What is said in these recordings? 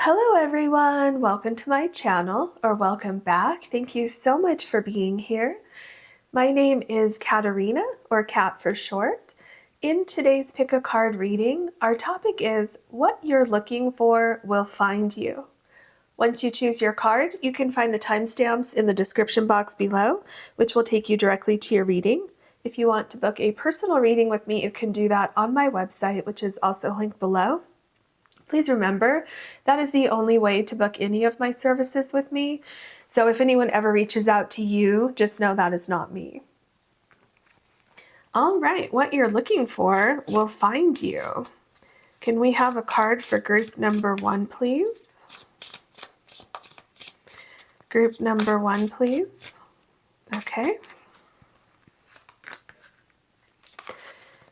Hello everyone, welcome to my channel, or welcome back. Thank you so much for being here. My name is Caterina, or Cat for short. In today's Pick a Card reading, our topic is what you're looking for will find you. Once you choose your card, you can find the timestamps in the description box below, which will take you directly to your reading. If you want to book a personal reading with me, you can do that on my website, which is also linked below. Please remember, that is the only way to book any of my services with me. So if anyone ever reaches out to you, just know that is not me. All right, what you're looking for will find you. Can we have a card for group number 1, please? Group number 1, please. Okay.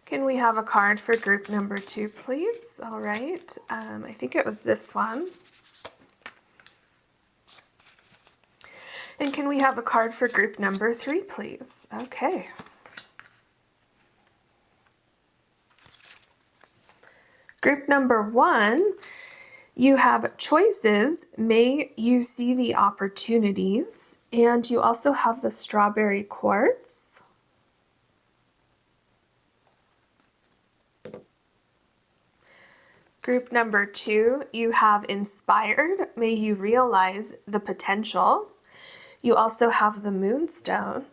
Can we have a card for group number 2, please? All right, I think it was this one. And can we have a card for group number 3, please? Okay. Group number 1, you have choices, may you see the opportunities, and you also have the strawberry quartz. Group number 2, you have inspired, may you realize the potential. You also have the Moonstone.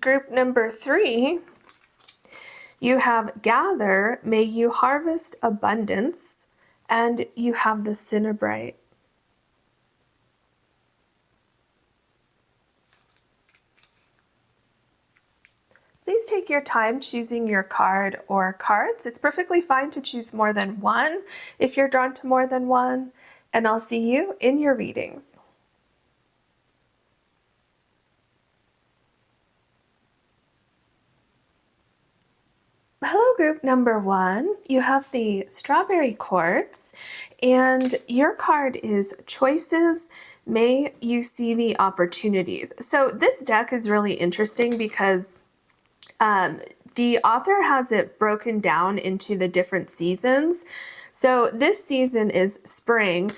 Group number 3, you have gather, may you harvest abundance, and you have the Cinnabrite. Please take your time choosing your card or cards. It's perfectly fine to choose more than one if you're drawn to more than one, and I'll see you in your readings. Hello, group number 1. You have the strawberry quartz, and your card is choices, may you see the opportunities. So this deck is really interesting because the author has it broken down into the different seasons. So this season is spring.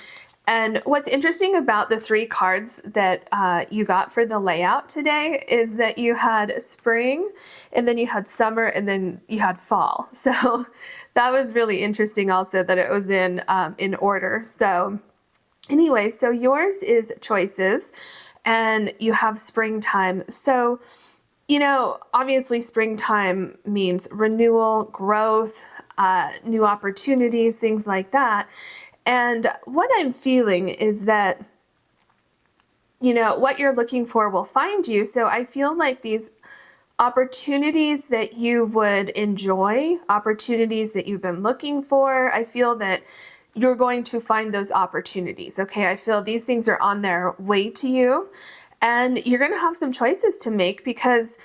And what's interesting about the 3 cards that you got for the layout today is that you had spring, and then you had summer, and then you had fall. So that was really interesting also that it was in order. So anyway, so yours is choices, and you have springtime. So you know, obviously springtime means renewal, growth, new opportunities, things like that. And what I'm feeling is that, you know, what you're looking for will find you. So I feel like these opportunities that you would enjoy, opportunities that you've been looking for, I feel that you're going to find those opportunities. Okay, I feel these things are on their way to you. And you're going to have some choices to make because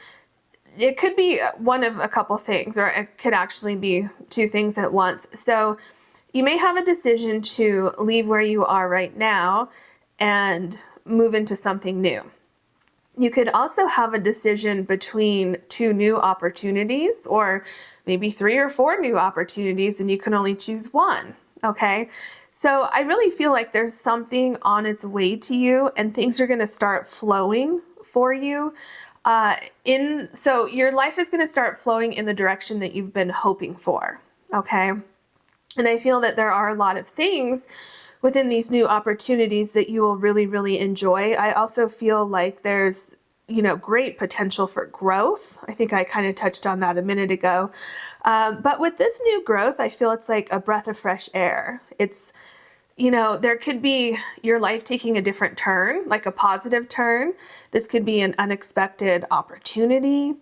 it could be one of a couple things, or it could actually be 2 things at once. So you may have a decision to leave where you are right now and move into something new. You could also have a decision between 2 new opportunities, or maybe 3 or 4 new opportunities, and you can only choose one. Okay. So I really feel like there's something on its way to you, and things are going to start flowing for you. So your life is going to start flowing in the direction that you've been hoping for. Okay. And I feel that there are a lot of things within these new opportunities that you will really, really enjoy. I also feel like there's, you know, great potential for growth. I think I kind of touched on that a minute ago. But with this new growth, I feel it's like a breath of fresh air. It's, you know, there could be your life taking a different turn, like a positive turn. This could be an unexpected opportunity.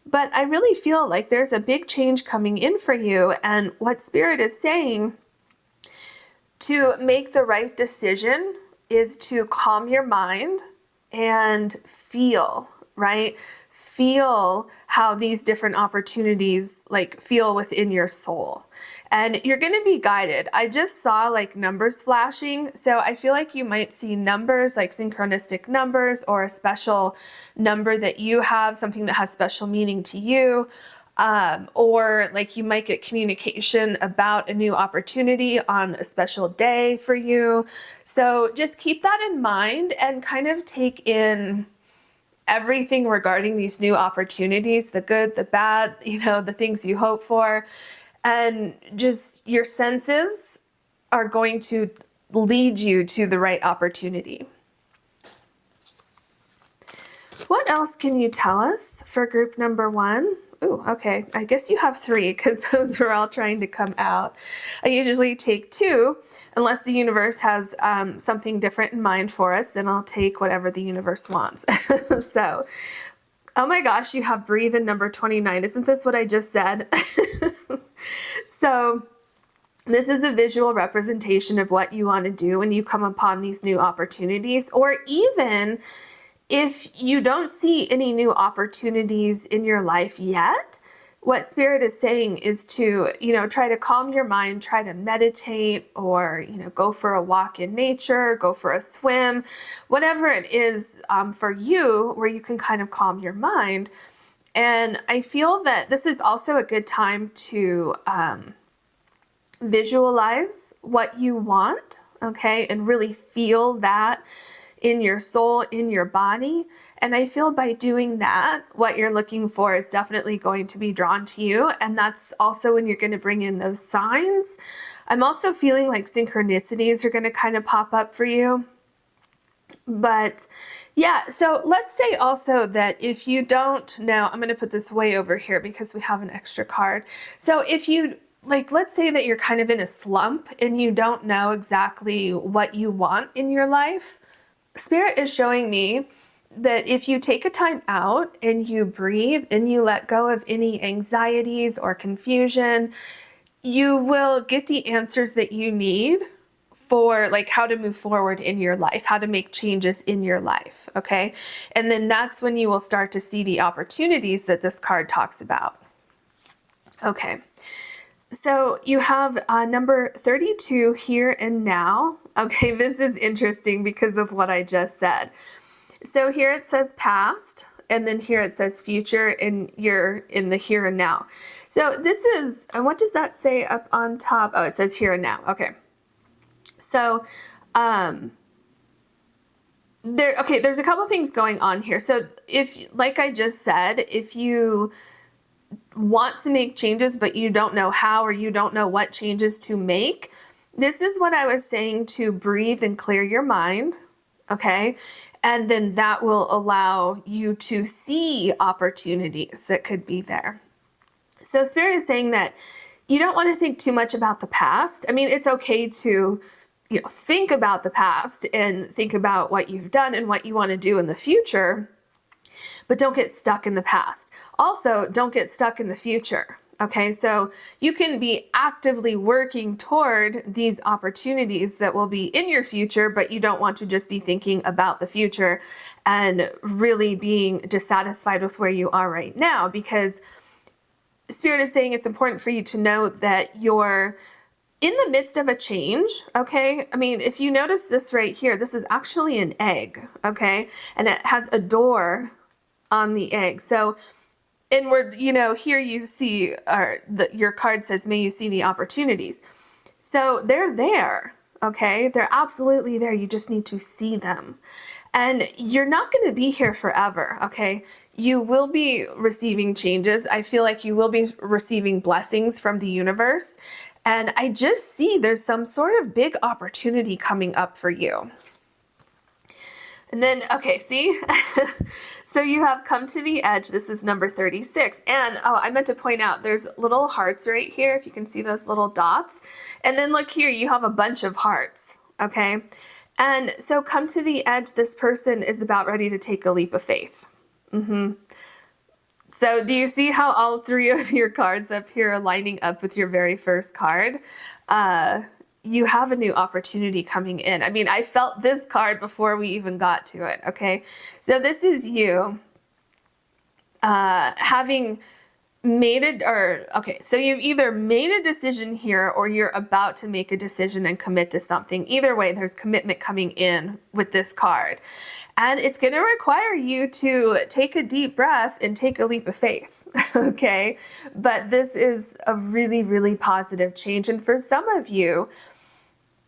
But I really feel like there's a big change coming in for you. And what Spirit is saying, to make the right decision is to calm your mind and feel, right? Feel how these different opportunities like feel within your soul. And you're going to be guided. I just saw like numbers flashing. So I feel like you might see numbers like synchronistic numbers, or a special number that you have, something that has special meaning to you. or like you might get communication about a new opportunity on a special day for you. So just keep that in mind and kind of take in everything regarding these new opportunities, the good, the bad, the things you hope for, and just your senses are going to lead you to the right opportunity. What else can you tell us for group number 1? Ooh, okay. I guess you have 3 because those are all trying to come out. I usually take 2, unless the universe has something different in mind for us, then I'll take whatever the universe wants. So, oh my gosh, you have breathe in number 29. Isn't this what I just said? So, this is a visual representation of what you want to do when you come upon these new opportunities, or even if you don't see any new opportunities in your life yet, what Spirit is saying is to, try to calm your mind, try to meditate, or, go for a walk in nature, go for a swim, whatever it is for you where you can kind of calm your mind. And I feel that this is also a good time to visualize what you want, okay, and really feel that in your soul, in your body. And I feel by doing that, what you're looking for is definitely going to be drawn to you. And that's also when you're going to bring in those signs. I'm also feeling like synchronicities are going to kind of pop up for you. But yeah, so let's say also that if you don't know, I'm going to put this way over here because we have an extra card. So if you let's say that you're kind of in a slump and you don't know exactly what you want in your life, Spirit is showing me that if you take a time out and you breathe and you let go of any anxieties or confusion, you will get the answers that you need for how to move forward in your life, how to make changes in your life, okay? And then that's when you will start to see the opportunities that this card talks about. Okay. So you have number 32, here and now. Okay, this is interesting because of what I just said. So here it says past, and then here it says future, and you're in the here and now. So this is, and what does that say up on top? Oh, it says here and now. Okay. So there's a couple things going on here. So if, like I just said, if you want to make changes, but you don't know how, or you don't know what changes to make, this is what I was saying, to breathe and clear your mind, okay? And then that will allow you to see opportunities that could be there. So Spirit is saying that you don't want to think too much about the past. I mean, it's okay to, think about the past and think about what you've done and what you want to do in the future, but don't get stuck in the past. Also, don't get stuck in the future. Okay, so you can be actively working toward these opportunities that will be in your future, but you don't want to just be thinking about the future and really being dissatisfied with where you are right now, because Spirit is saying it's important for you to know that you're in the midst of a change, okay? I mean, if you notice this right here, this is actually an egg, okay? And it has a door on the egg. So, and we're, here you see, your card says, may you see the opportunities. So they're there, okay? They're absolutely there. You just need to see them. And you're not going to be here forever, okay? You will be receiving changes. I feel like you will be receiving blessings from the universe. And I just see there's some sort of big opportunity coming up for you. And then, okay, see? So you have come to the edge. This is number 36. And, I meant to point out, there's little hearts right here, if you can see those little dots. And then look here, you have a bunch of hearts, okay? And so come to the edge, this person is about ready to take a leap of faith. So do you see how all 3 of your cards up here are lining up with your very first card? You have a new opportunity coming in. I mean, I felt this card before we even got to it, okay? So this is you having made it, so you've either made a decision here or you're about to make a decision and commit to something. Either way, there's commitment coming in with this card. And it's going to require you to take a deep breath and take a leap of faith, okay? But this is a really, really positive change. And for some of you,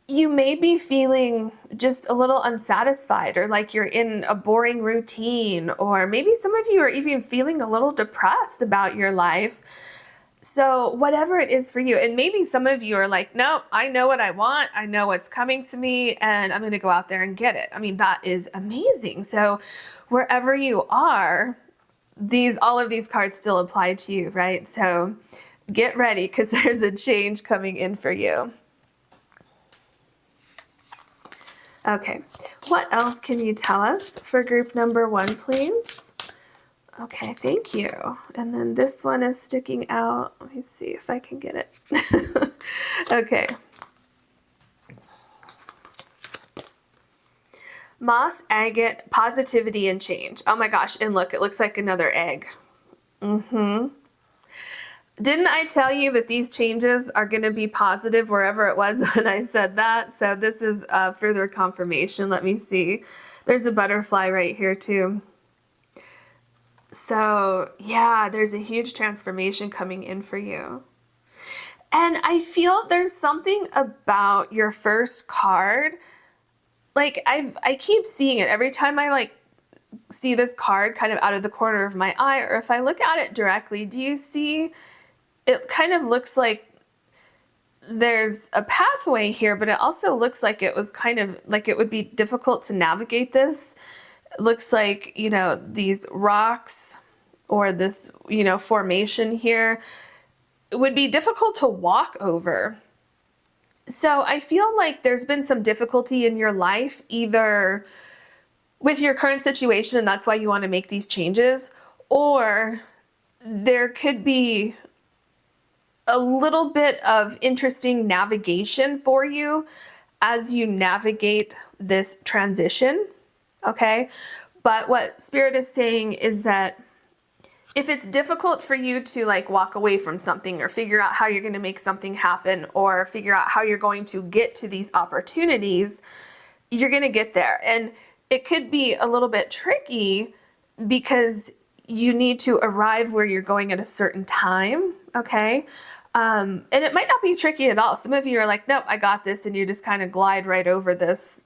you may be feeling just a little unsatisfied, or like you're in a boring routine, or maybe some of you are even feeling a little depressed about your life. So whatever it is for you, and maybe some of you are like, nope, I know what I want. I know what's coming to me, and I'm going to go out there and get it. I mean, that is amazing. So wherever you are, all of these cards still apply to you, right? So get ready, because there's a change coming in for you. Okay, what else can you tell us for group number 1, please? Okay, thank you. And then this one is sticking out. Let me see if I can get it. Okay. Moss, agate, positivity, and change. Oh my gosh, and look, it looks like another egg. Didn't I tell you that these changes are going to be positive wherever it was when I said that? So this is further confirmation. Let me see. There's a butterfly right here too. So yeah, there's a huge transformation coming in for you. And I feel there's something about your first card. Like I keep seeing it every time I like see this card kind of out of the corner of my eye, or if I look at it directly, do you see it kind of looks like there's a pathway here, but it also looks like it was kind of like it would be difficult to navigate this. It looks like, you know, these rocks or this, you know, formation here, it would be difficult to walk over. So I feel like there's been some difficulty in your life, either with your current situation, and that's why you want to make these changes, or there could be a little bit of interesting navigation for you as you navigate this transition, okay? But what Spirit is saying is that if it's difficult for you to like walk away from something, or figure out how you're going to make something happen, or figure out how you're going to get to these opportunities, you're going to get there. And it could be a little bit tricky because you need to arrive where you're going at a certain time, okay? And it might not be tricky at all. Some of you are like, nope, I got this, and you just kind of glide right over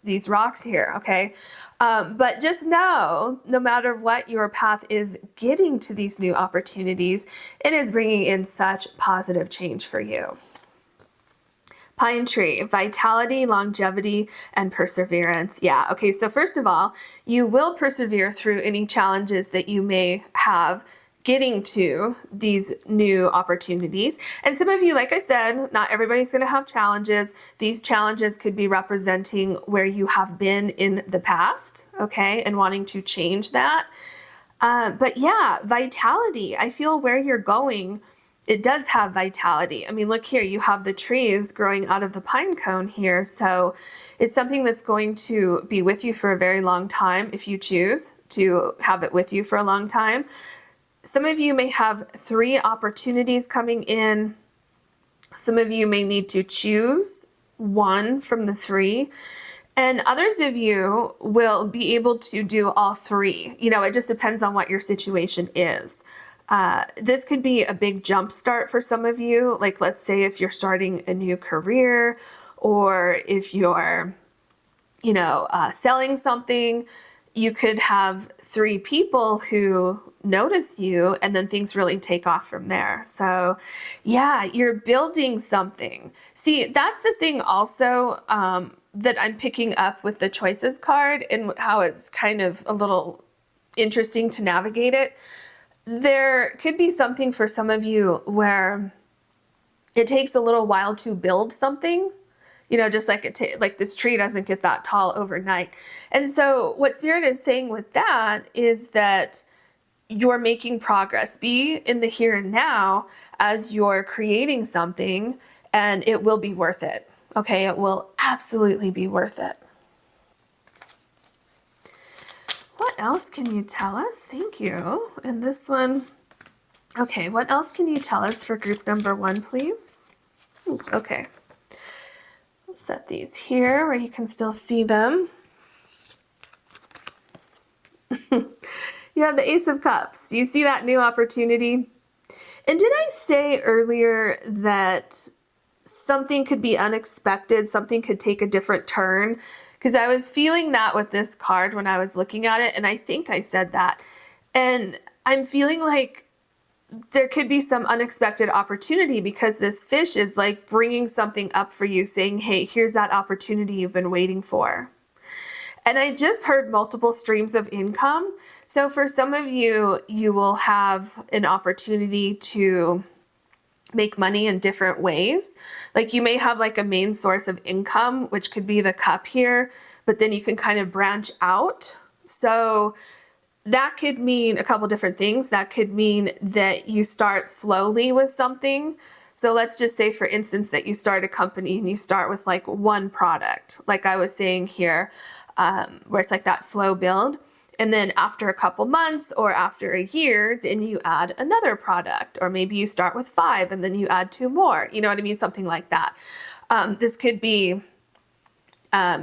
these rocks here, okay? But just know, no matter what your path is getting to these new opportunities, it is bringing in such positive change for you. Pine tree, vitality, longevity, and perseverance. Yeah, okay, so first of all, you will persevere through any challenges that you may have getting to these new opportunities. And some of you, like I said, not everybody's going to have challenges. These challenges could be representing where you have been in the past, okay, and wanting to change that. But yeah, vitality. I feel where you're going, it does have vitality. I mean, look here, you have the trees growing out of the pine cone here. So it's something that's going to be with you for a very long time if you choose to have it with you for a long time. Some of you may have 3 opportunities coming in. Some of you may need to choose one from the 3. And others of you will be able to do all 3. You know, it just depends on what your situation is. This could be a big jump start for some of you. Like, let's say if you're starting a new career, or if you're, you know, selling something, you could have 3 people who notice you, and then things really take off from there. So yeah, you're building something. See, that's the thing also that I'm picking up with the choices card, and how it's kind of a little interesting to navigate it. There could be something for some of you where it takes a little while to build something. You know, just like like this tree doesn't get that tall overnight. And so what Spirit is saying with that is that you're making progress. Be in the here and now as you're creating something, and it will be worth it. Okay, it will absolutely be worth it. What else can you tell us? Thank you. And this one, okay, what else can you tell us for group number 1, please? Ooh, okay. Set these here where you can still see them. You have the Ace of Cups. You see that new opportunity? And did I say earlier that something could be unexpected, something could take a different turn? Because I was feeling that with this card when I was looking at it, and I think I said that. And I'm feeling like there could be some unexpected opportunity because this fish is like bringing something up for you, saying, hey, here's that opportunity you've been waiting for. And I just heard multiple streams of income. So for some of you, you will have an opportunity to make money in different ways. Like you may have like a main source of income, which could be the cup here, but then you can kind of branch out. So that could mean a couple different things. That could mean that you start slowly with something. So let's just say, for instance, that you start a company and you start with like one product, like I was saying here, where it's like that slow build. And then after a couple months or after a year, then you add another product, or maybe you start with 5 and then you add 2 more. You know what I mean? Something like that. This could be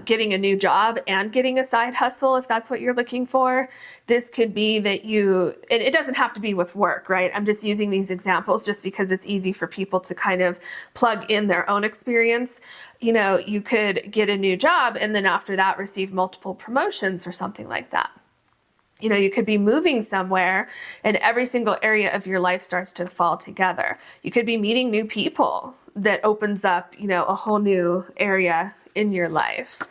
getting a new job and getting a side hustle, if that's what you're looking for. This could be that and it doesn't have to be with work, right? I'm just using these examples just because it's easy for people to kind of plug in their own experience. You know, you could get a new job and then after that receive multiple promotions or something like that. You know, you could be moving somewhere and every single area of your life starts to fall together. You could be meeting new people that opens up, you know, a whole new area in your life.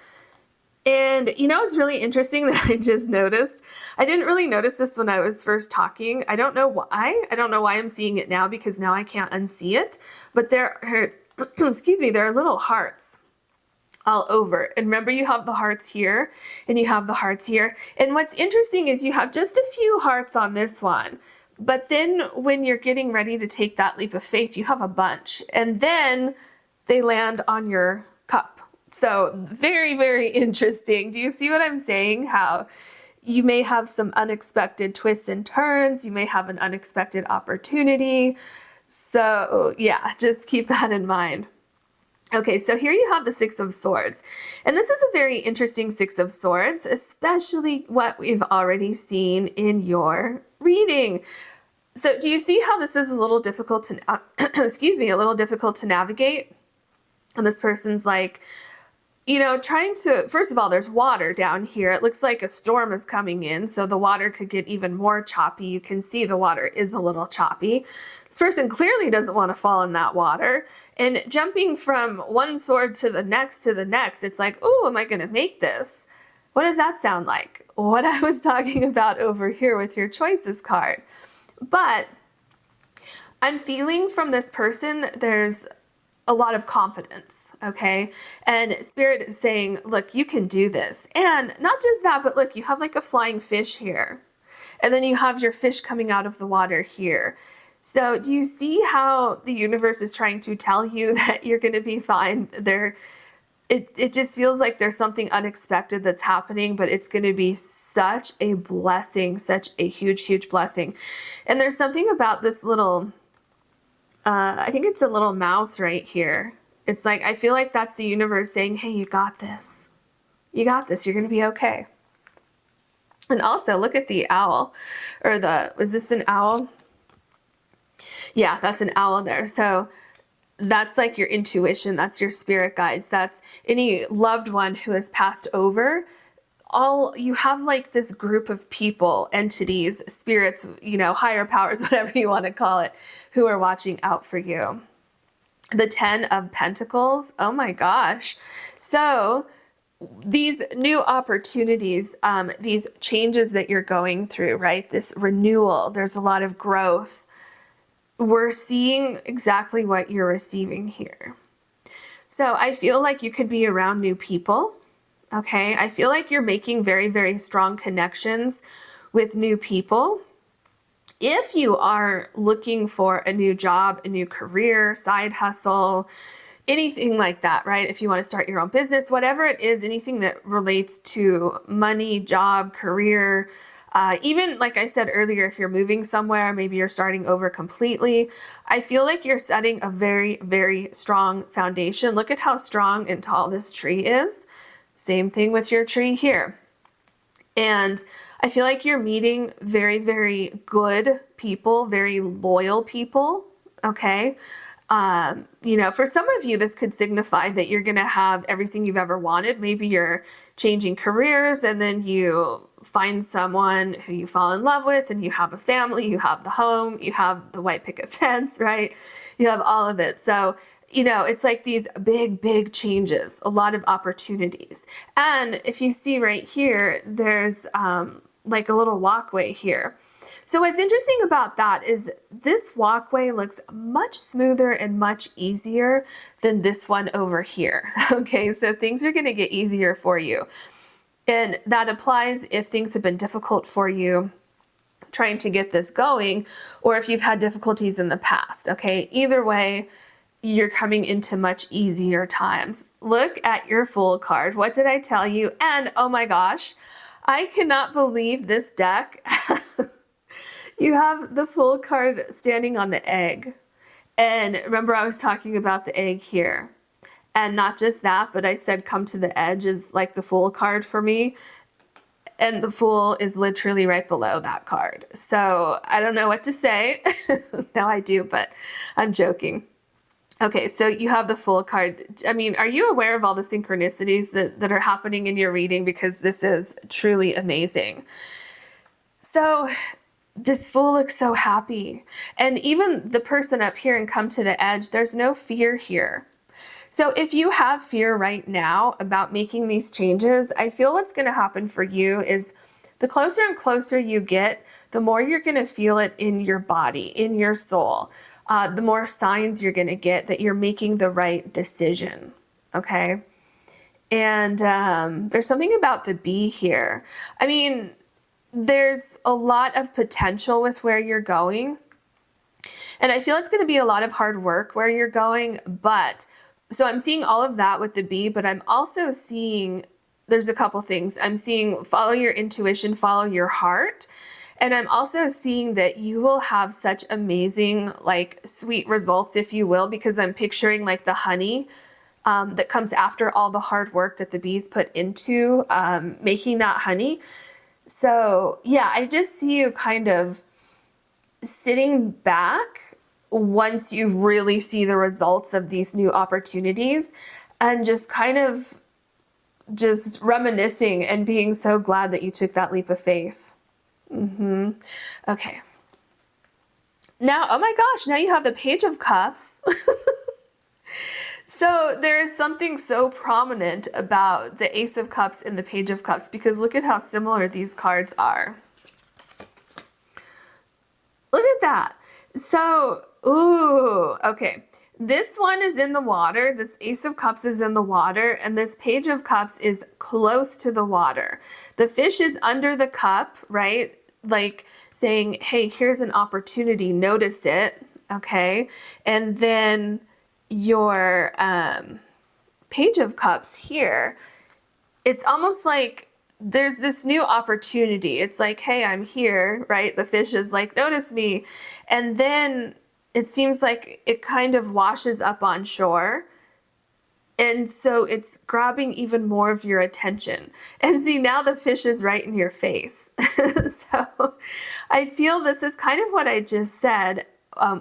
And you know, it's really interesting that I just noticed. I didn't really notice this when I was first talking. I don't know why. I don't know why I'm seeing it now, because now I can't unsee it. But there are, excuse me, there are little hearts all over. And remember, you have the hearts here and you have the hearts here. And what's interesting is you have just a few hearts on this one. But then when you're getting ready to take that leap of faith, you have a bunch. And then they land on your cup. So very, very interesting. Do you see what I'm saying? How you may have some unexpected twists and turns. You may have an unexpected opportunity. So yeah, just keep that in mind. Okay, so here you have the 6 of Swords. And this is a very interesting 6 of Swords, especially what we've already seen in your reading. So do you see how this is a little difficult to, excuse me, a little difficult to navigate? And this person's like, you know, trying to, first of all, there's water down here. It looks like a storm is coming in, so the water could get even more choppy. You can see the water is a little choppy. This person clearly doesn't want to fall in that water. And jumping from one sword to the next, it's like, oh, am I going to make this? What does that sound like? What I was talking about over here with your choices card. But I'm feeling from this person, there's a lot of confidence, okay? And Spirit is saying, look, you can do this. And not just that, but look, you have like a flying fish here. And then you have your fish coming out of the water here. So do you see how the universe is trying to tell you that you're going to be fine? It just feels like there's something unexpected that's happening, but it's going to be such a blessing, such a huge, huge blessing. And there's something about this little, I think it's a little mouse right here. It's like, I feel like that's the universe saying, hey, you got this. You got this. You're going to be okay. And also look at the owl, or is this an owl? Yeah, that's an owl there. So that's like your intuition. That's your spirit guides. That's any loved one who has passed over. You have like this group of people, entities, spirits, you know, higher powers, whatever you want to call it, who are watching out for you. The 10 of Pentacles. Oh my gosh. So these new opportunities, these changes that you're going through, right? This renewal, there's a lot of growth. We're seeing exactly what you're receiving here. So I feel like you could be around new people. Okay, I feel like you're making very, very strong connections with new people. If you are looking for a new job, a new career, side hustle, anything like that, right? If you want to start your own business, whatever it is, anything that relates to money, job, career, even like I said earlier, if you're moving somewhere, maybe you're starting over completely, I feel like you're setting a very, very strong foundation. Look at how strong and tall this tree is. Same thing with your tree here. And I feel like you're meeting very, very good people, very loyal people, okay? You know, for some of you, this could signify that you're going to have everything you've ever wanted. Maybe you're changing careers and then you find someone who you fall in love with and you have a family, you have the home, you have the white picket fence, right? You have all of it. So, you know, it's like these big, big changes, a lot of opportunities. And if you see right here, there's like a little walkway here. So what's interesting about that is this walkway looks much smoother and much easier than this one over here. Okay, so things are going to get easier for you. And that applies if things have been difficult for you trying to get this going, or if you've had difficulties in the past. Okay, either way, you're coming into much easier times. Look at your Fool card. What did I tell you? And oh my gosh, I cannot believe this deck. You have the Fool card standing on the egg. And remember, I was talking about the egg here. And not just that, but I said come to the edge is like the Fool card for me. And the Fool is literally right below that card. So I don't know what to say. Now I do, but I'm joking. Okay, so you have the Fool card. I mean, are you aware of all the synchronicities that are happening in your reading? Because this is truly amazing. So this Fool looks so happy. And even the person up here and come to the edge, there's no fear here. So if you have fear right now about making these changes, I feel what's going to happen for you is the closer and closer you get, the more you're going to feel it in your body, in your soul. The more signs you're going to get that you're making the right decision, okay? And there's something about the bee here. I mean, there's a lot of potential with where you're going. And I feel it's going to be a lot of hard work where you're going, but so I'm seeing all of that with the bee, but I'm also seeing, there's a couple things. I'm seeing follow your intuition, follow your heart. And I'm also seeing that you will have such amazing, like sweet results, if you will, because I'm picturing like the honey that comes after all the hard work that the bees put into making that honey. So yeah, I just see you kind of sitting back once you really see the results of these new opportunities and just kind of just reminiscing and being so glad that you took that leap of faith. Okay. Now, oh my gosh, now you have the Page of Cups. So there is something so prominent about the Ace of Cups and the Page of Cups because look at how similar these cards are. Look at that. So, ooh, okay. This one is in the water. This Ace of Cups is in the water, and this Page of Cups is close to the water. The fish is under the cup, right? Like saying, hey, here's an opportunity, notice it, okay? And then your Page of Cups here, it's almost like there's this new opportunity. It's like, hey, I'm here, right? The fish is like, notice me. And then it seems like it kind of washes up on shore. And so it's grabbing even more of your attention. And see, now the fish is right in your face. So I feel this is kind of what I just said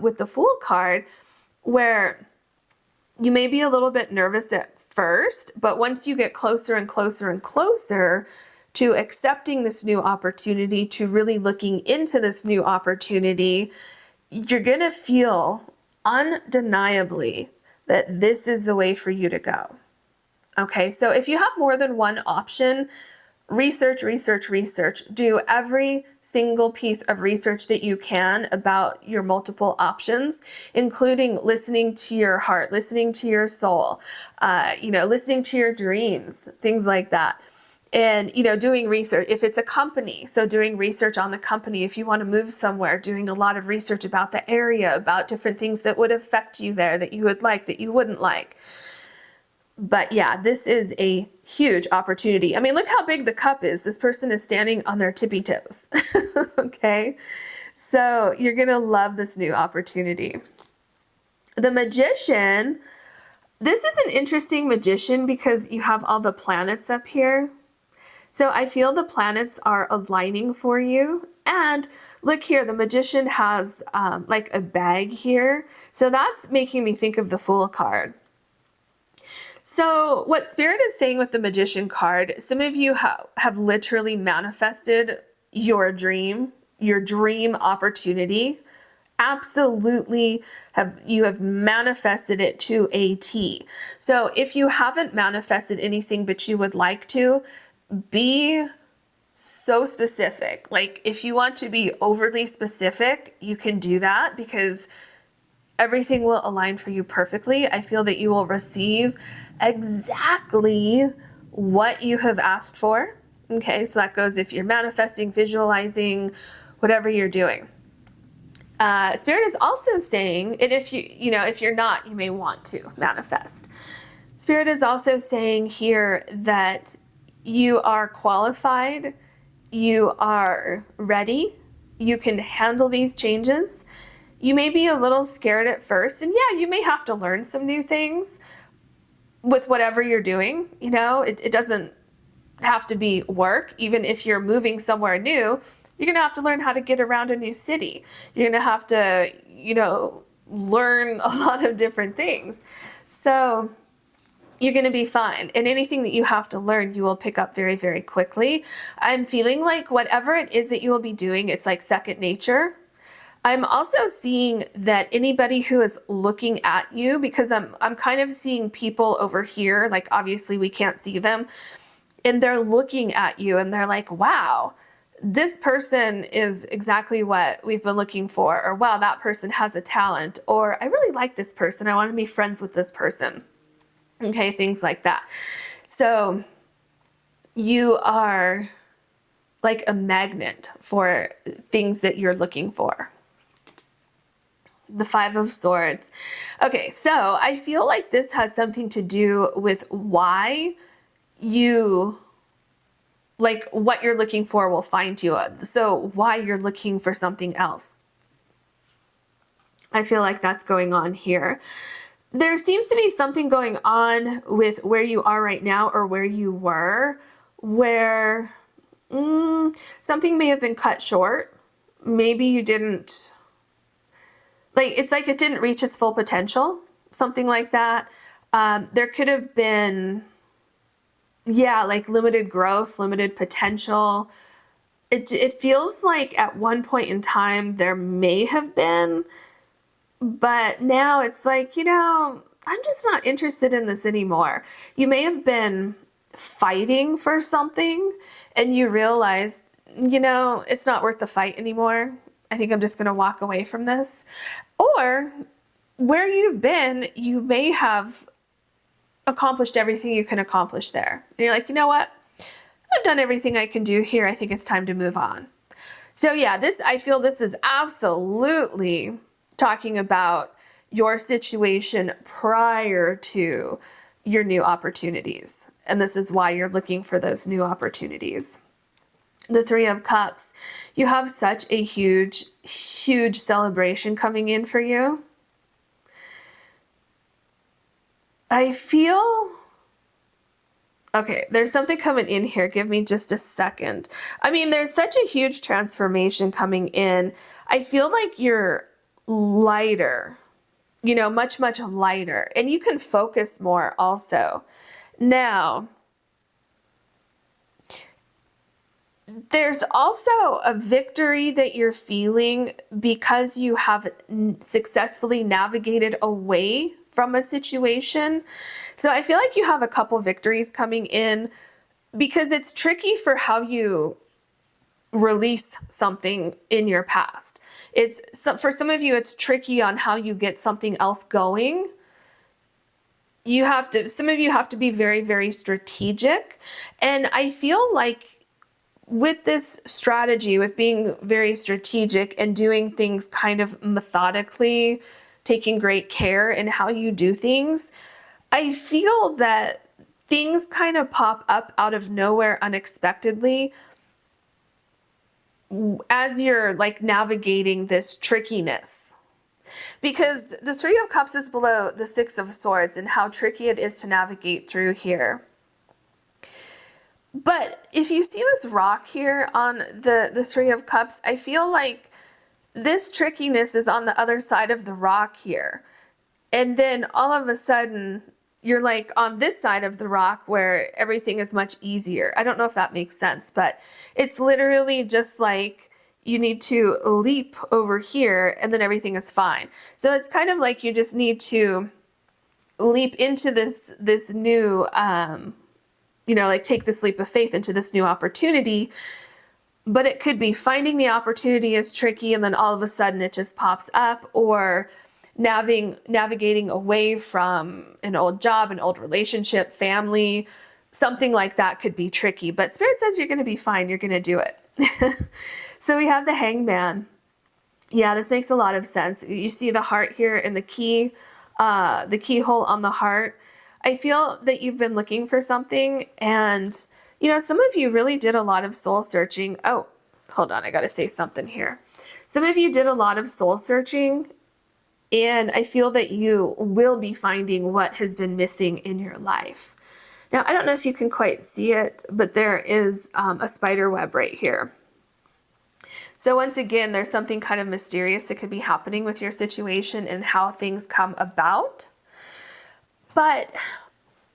with the Fool card, where you may be a little bit nervous at first, but once you get closer and closer and closer to accepting this new opportunity, to really looking into this new opportunity, you're going to feel undeniably that this is the way for you to go. Okay, so if you have more than one option, research, research, research. Do every single piece of research that you can about your multiple options, including listening to your heart, listening to your soul, listening to your dreams, things like that. And, doing research, if it's a company, so doing research on the company, if you want to move somewhere, doing a lot of research about the area, about different things that would affect you there, that you would like, that you wouldn't like. But yeah, this is a huge opportunity. I mean, look how big the cup is. This person is standing on their tippy toes. Okay. So you're going to love this new opportunity. The Magician, this is an interesting Magician because you have all the planets up here. So I feel the planets are aligning for you. And look here, the Magician has like a bag here. So that's making me think of the Fool card. So what Spirit is saying with the Magician card, some of you have literally manifested your dream opportunity. Absolutely you have manifested it to a T. So if you haven't manifested anything but you would like to, be so specific. Like if you want to be overly specific, you can do that because everything will align for you perfectly. I feel that you will receive exactly what you have asked for. Okay, so that goes if you're manifesting, visualizing, whatever you're doing. Spirit is also saying, and if if you're not, you may want to manifest. Spirit is also saying here that you are qualified, you are ready, you can handle these changes. You may be a little scared at first, and yeah, you may have to learn some new things with whatever you're doing. It doesn't have to be work. Even if you're moving somewhere new, you're going to have to learn how to get around a new city. You're going to have to, learn a lot of different things. So you're going to be fine. And anything that you have to learn, you will pick up very, very quickly. I'm feeling like whatever it is that you will be doing, it's like second nature. I'm also seeing that anybody who is looking at you, because I'm kind of seeing people over here, like obviously we can't see them, and they're looking at you and they're like, wow, this person is exactly what we've been looking for, or wow, that person has a talent, or I really like this person, I want to be friends with this person. Okay, things like that. So you are like a magnet for things that you're looking for. The Five of Swords. Okay, so I feel like this has something to do with why what you're looking for will find you. So why you're looking for something else. I feel like that's going on here. There seems to be something going on with where you are right now or where you were, where something may have been cut short. Maybe you didn't, it's like it didn't reach its full potential, something like that. There could have been, like limited growth, limited potential. It feels like at one point in time there may have been, but now it's like, I'm just not interested in this anymore. You may have been fighting for something and you realize, it's not worth the fight anymore. I think I'm just going to walk away from this. Or where you've been, you may have accomplished everything you can accomplish there. And you're like, you know what? I've done everything I can do here. I think it's time to move on. So yeah, I feel this is absolutely talking about your situation prior to your new opportunities. And this is why you're looking for those new opportunities. The Three of Cups, you have such a huge, huge celebration coming in for you. I feel, okay, there's something coming in here. Give me just a second. I mean, there's such a huge transformation coming in. I feel like you're lighter, much, much lighter, and you can focus more also. Now, there's also a victory that you're feeling because you have successfully navigated away from a situation. So I feel like you have a couple victories coming in because it's tricky for how you release something in your past. For some of you, it's tricky on how you get something else going. Some of you have to be very, very strategic. And I feel like with this strategy, with being very strategic and doing things kind of methodically, taking great care in how you do things, I feel that things kind of pop up out of nowhere unexpectedly as you're navigating this trickiness. Because the Three of Cups is below the Six of Swords and how tricky it is to navigate through here. But if you see this rock here on the Three of Cups, I feel like this trickiness is on the other side of the rock here. And then all of a sudden, you're like on this side of the rock where everything is much easier. I don't know if that makes sense, but it's literally just like you need to leap over here and then everything is fine. So it's kind of like you just need to leap into this new, like take this leap of faith into this new opportunity. But it could be finding the opportunity is tricky and then all of a sudden it just pops up, or navigating away from an old job, an old relationship, family, something like that could be tricky. But Spirit says you're going to be fine. You're going to do it. So we have the Hangman. Yeah, this makes a lot of sense. You see the heart here and the keyhole on the heart. I feel that you've been looking for something, and some of you really did a lot of soul searching. Oh, hold on, I got to say something here. Some of you did a lot of soul searching, and I feel that you will be finding what has been missing in your life. Now, I don't know if you can quite see it, but there is a spider web right here. So once again, there's something kind of mysterious that could be happening with your situation and how things come about. But,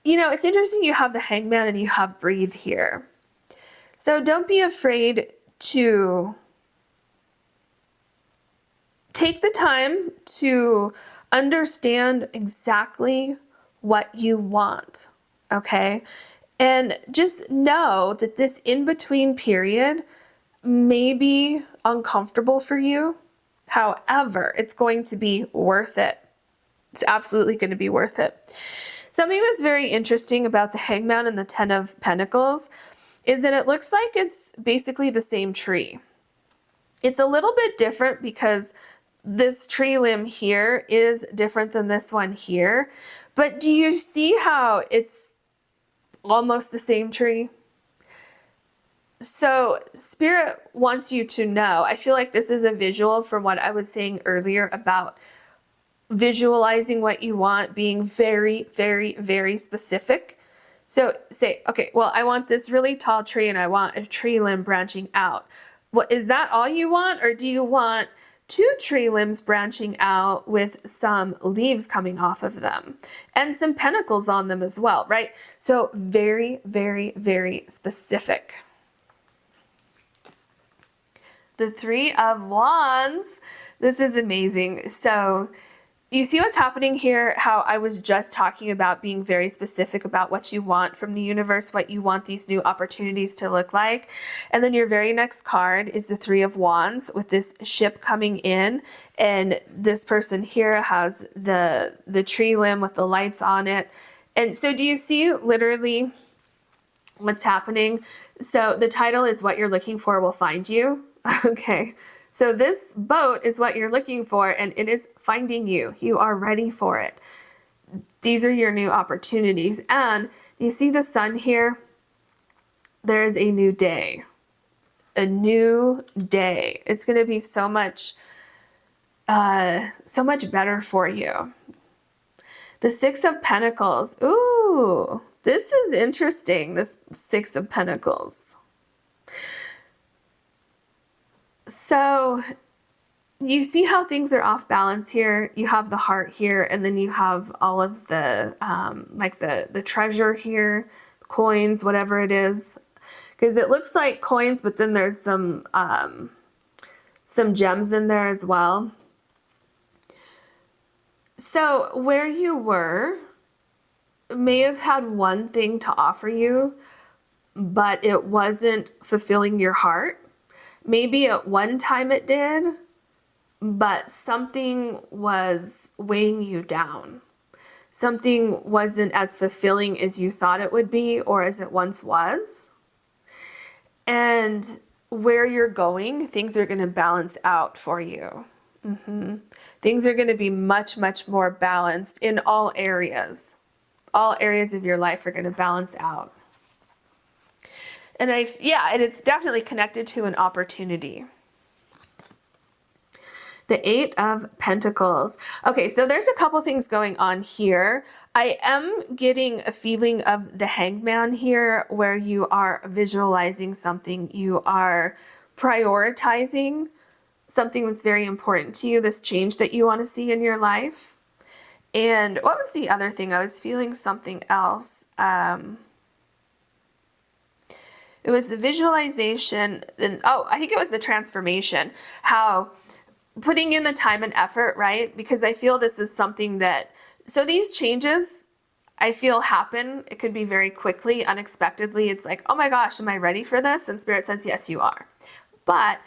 it's interesting you have the Hangman and you have Breathe here. So don't be afraid to take the time to understand exactly what you want, okay? And just know that this in-between period may be uncomfortable for you. However, it's going to be worth it. It's absolutely going to be worth it. Something that's very interesting about the Hangman and the Ten of Pentacles is that it looks like it's basically the same tree. It's a little bit different because this tree limb here is different than this one here. But do you see how it's almost the same tree? So Spirit wants you to know, I feel like this is a visual from what I was saying earlier about visualizing what you want, being very, very, very specific. So say, okay, well, I want this really tall tree and I want a tree limb branching out. Well, is that all you want? Or do you want 2 tree limbs branching out with some leaves coming off of them and some pentacles on them as well, right? So very, very, very specific. The Three of Wands. This is amazing. So you see what's happening here, how I was just talking about being very specific about what you want from the universe, what you want these new opportunities to look like. And then your very next card is the Three of Wands with this ship coming in. And this person here has the tree limb with the lights on it. And so do you see literally what's happening? So the title is What You're Looking For Will Find You. Okay. So this boat is what you're looking for, and it is finding you. You are ready for it. These are your new opportunities. And you see the sun here? There is a new day. A new day. It's going to be so much better for you. The Six of Pentacles. Ooh, this is interesting, this Six of Pentacles. So you see how things are off balance here. You have the heart here, and then you have all of the like the treasure here, coins, whatever it is, because it looks like coins, but then there's some gems in there as well. So where you were may have had one thing to offer you, but it wasn't fulfilling your heart. Maybe at one time it did, but something was weighing you down. Something wasn't as fulfilling as you thought it would be or as it once was. And where you're going, things are going to balance out for you. Things are going to be much, much more balanced in all areas. All areas of your life are going to balance out. And and it's definitely connected to an opportunity. The Eight of Pentacles. Okay, so there's a couple things going on here. I am getting a feeling of the Hangman here, where you are visualizing something, you are prioritizing something that's very important to you, this change that you want to see in your life. And what was the other thing? I was feeling something else. It was the visualization, and I think it was the transformation, how putting in the time and effort, right? Because I feel this is something that, so these changes I feel happen. It could be very quickly, unexpectedly. It's like, oh my gosh, am I ready for this? And Spirit says, yes, you are. But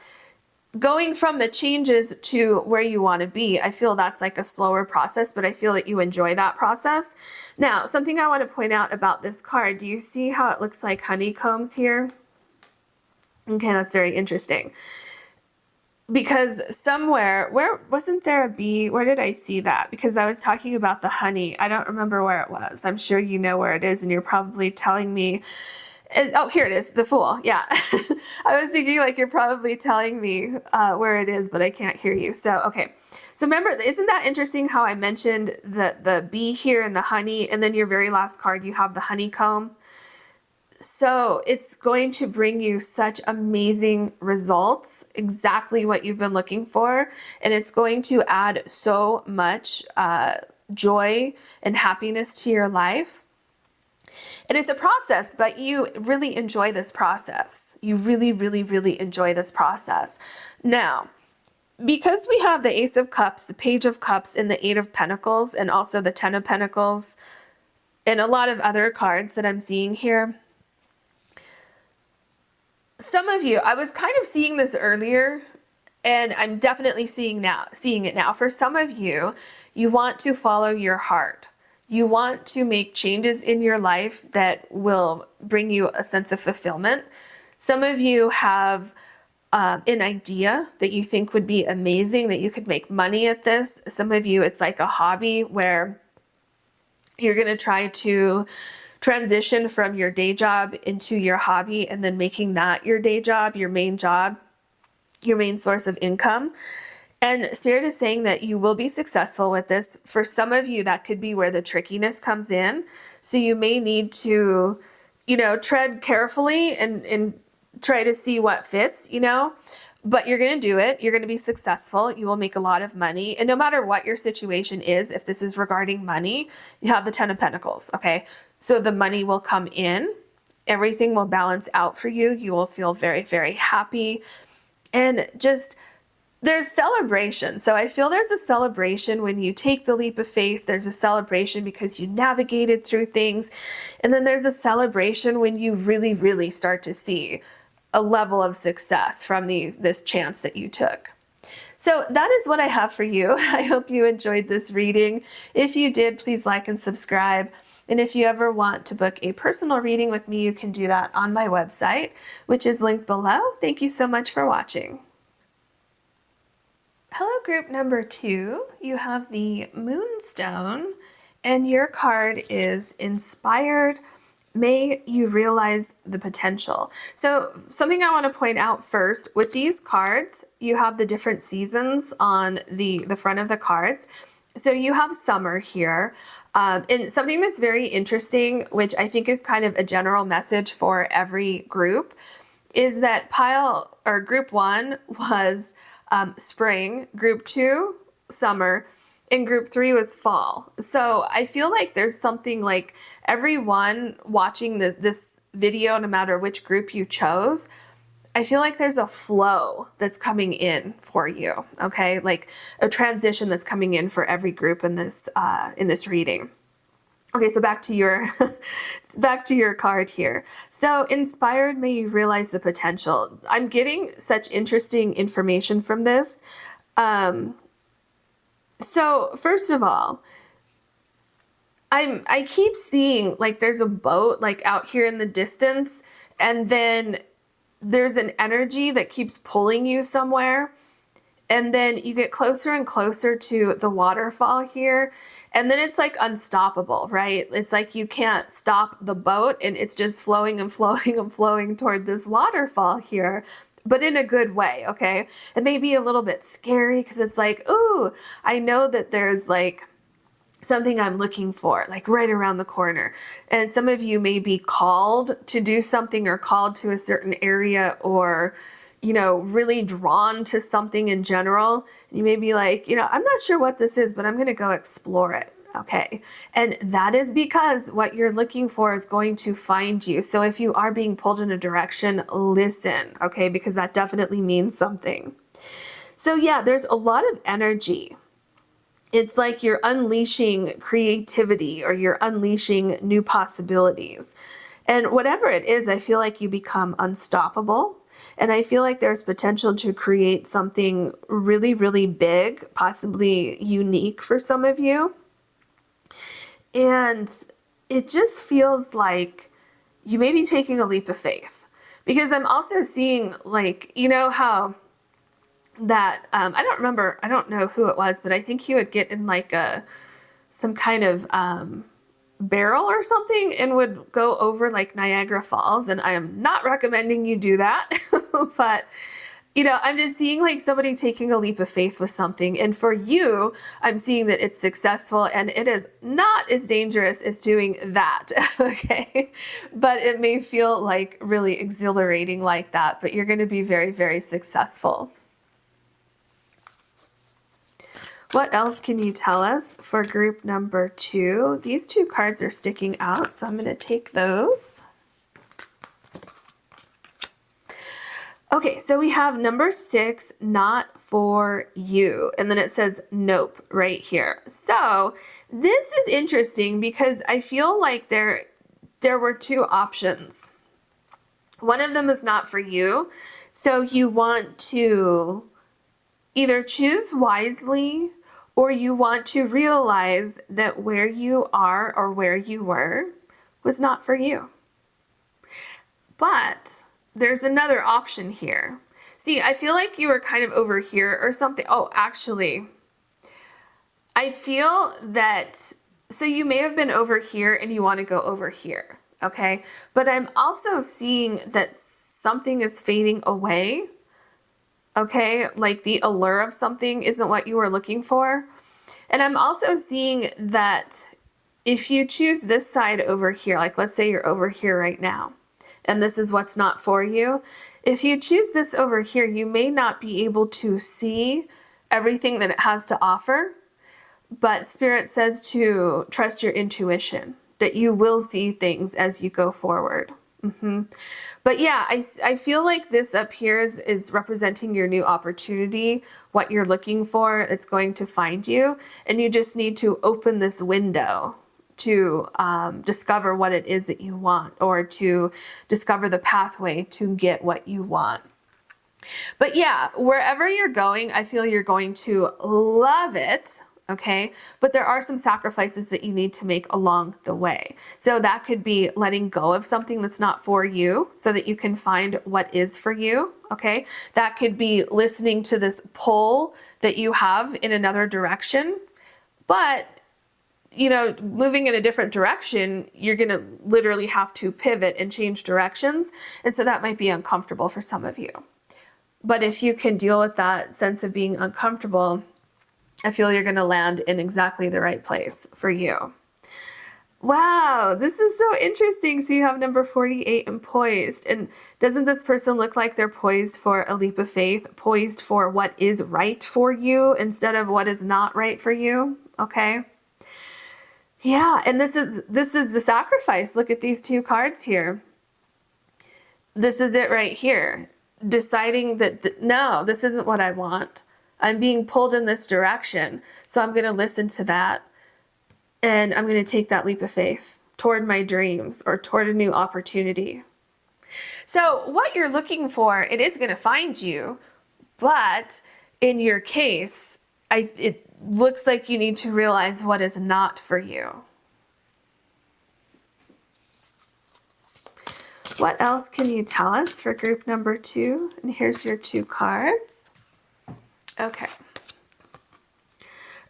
going from the changes to where you want to be, I feel that's like a slower process, but I feel that you enjoy that process. Now, something I want to point out about this card, do you see how it looks like honeycombs here? Okay, that's very interesting. Because somewhere, where wasn't there a bee? Where did I see that? Because I was talking about the honey. I don't remember where it was. I'm sure you know where it is, and you're probably telling me, oh, here it is, the Fool. Yeah. I was thinking like you're probably telling me where it is, but I can't hear you. So, okay. So remember, isn't that interesting how I mentioned the bee here and the honey, and then your very last card, you have the honeycomb? So it's going to bring you such amazing results, exactly what you've been looking for. And it's going to add so much joy and happiness to your life. It is a process, but you really enjoy this process. You really, really, really enjoy this process. Now, because we have the Ace of Cups, the Page of Cups, and the Eight of Pentacles, and also the Ten of Pentacles, and a lot of other cards that I'm seeing here, some of you, I was kind of seeing this earlier, and I'm definitely seeing it now. For some of you, you want to follow your heart. You want to make changes in your life that will bring you a sense of fulfillment. Some of you have an idea that you think would be amazing, that you could make money at this. Some of you, it's like a hobby where you're going to try to transition from your day job into your hobby, and then making that your day job, your main source of income. And Spirit is saying that you will be successful with this. For some of you, that could be where the trickiness comes in. So you may need to, tread carefully and try to see what fits, but you're going to do it. You're going to be successful. You will make a lot of money. And no matter what your situation is, if this is regarding money, you have the Ten of Pentacles, okay? So the money will come in, everything will balance out for you. You will feel very, very happy, and just there's celebration. So I feel there's a celebration when you take the leap of faith. There's a celebration because you navigated through things. And then there's a celebration when you really, really start to see a level of success from this chance that you took. So that is what I have for you. I hope you enjoyed this reading. If you did, please like and subscribe. And if you ever want to book a personal reading with me, you can do that on my website, which is linked below. Thank you so much for watching. Hello, group number 2. You have the Moonstone, and your card is Inspired. May you realize the potential. So something I want to point out first, with these cards, you have the different seasons on the front of the cards. So you have summer here. And something that's very interesting, which I think is kind of a general message for every group, is that group 1 was spring, group 2, summer, and group 3 was fall. So I feel like there's something like everyone watching this video, no matter which group you chose, I feel like there's a flow that's coming in for you, okay? Like a transition that's coming in for every group in this reading. Okay, so back to your card here. So Inspired, may you realize the potential. I'm getting such interesting information from this. So first of all, I keep seeing like there's a boat like out here in the distance, and then there's an energy that keeps pulling you somewhere, and then you get closer and closer to the waterfall here, and then it's like unstoppable, right? It's like you can't stop the boat, and it's just flowing and flowing and flowing toward this waterfall here. but in a good way, okay? It may be a little bit scary because it's like, ooh, I know that there's like something I'm looking for, like right around the corner. And some of you may be called to do something or called to a certain area or, you know, really drawn to something in general. You may be like, you know, I'm not sure what this is, but I'm going to go explore it. Okay. And that is because what you're looking for is going to find you. So if you are being pulled in a direction, listen, okay? Because that definitely means something. So yeah, there's a lot of energy. It's like you're unleashing creativity or you're unleashing new possibilities. And whatever it is, I feel like you become unstoppable. And I feel like there's potential to create something really, really big, possibly unique for some of you. And it just feels like you may be taking a leap of faith. Because I'm also seeing, like, you know how that, I don't know who it was, but I think he would get in like some kind of barrel or something and would go over like Niagara Falls. And I am not recommending you do that, but you know, I'm just seeing like somebody taking a leap of faith with something. And for you, I'm seeing that it's successful and it is not as dangerous as doing that. Okay. But it may feel like really exhilarating like that, but you're going to be very, very successful. What else can you tell us for group number 2? These 2 cards are sticking out, so I'm going to take those. Okay, so we have number 6, not for you. And then it says nope right here. So this is interesting because I feel like there were 2 options. One of them is not for you. So you want to either choose wisely or you want to realize that where you are or where you were was not for you. But there's another option here. See, I feel like you were kind of over here or something. Oh, actually, I feel that, so you may have been over here and you want to go over here, okay? But I'm also seeing that something is fading away. Okay, like the allure of something isn't what you were looking for. And I'm also seeing that if you choose this side over here, like let's say you're over here right now, and this is what's not for you. If you choose this over here, you may not be able to see everything that it has to offer, but Spirit says to trust your intuition, that you will see things as you go forward. But yeah, I feel like this up here is representing your new opportunity, what you're looking for. It's going to find you, and you just need to open this window to discover what it is that you want, or to discover the pathway to get what you want. But yeah, wherever you're going, I feel you're going to love it. Okay, but there are some sacrifices that you need to make along the way. So that could be letting go of something that's not for you so that you can find what is for you. Okay, that could be listening to this pull that you have in another direction, but you know, moving in a different direction, you're going to literally have to pivot and change directions. And so that might be uncomfortable for some of you. But if you can deal with that sense of being uncomfortable, I feel you're going to land in exactly the right place for you. Wow, this is so interesting. So you have number 48 and poised. And doesn't this person look like they're poised for a leap of faith, poised for what is right for you instead of what is not right for you? Okay. Yeah, and this is the sacrifice. Look at these 2 cards here. This is it right here. Deciding that no, this isn't what I want. I'm being pulled in this direction, so I'm going to listen to that, and I'm going to take that leap of faith toward my dreams or toward a new opportunity. So what you're looking for, it is going to find you, but in your case, it looks like you need to realize what is not for you. What else can you tell us for group number 2? And here's your 2 cards. Okay.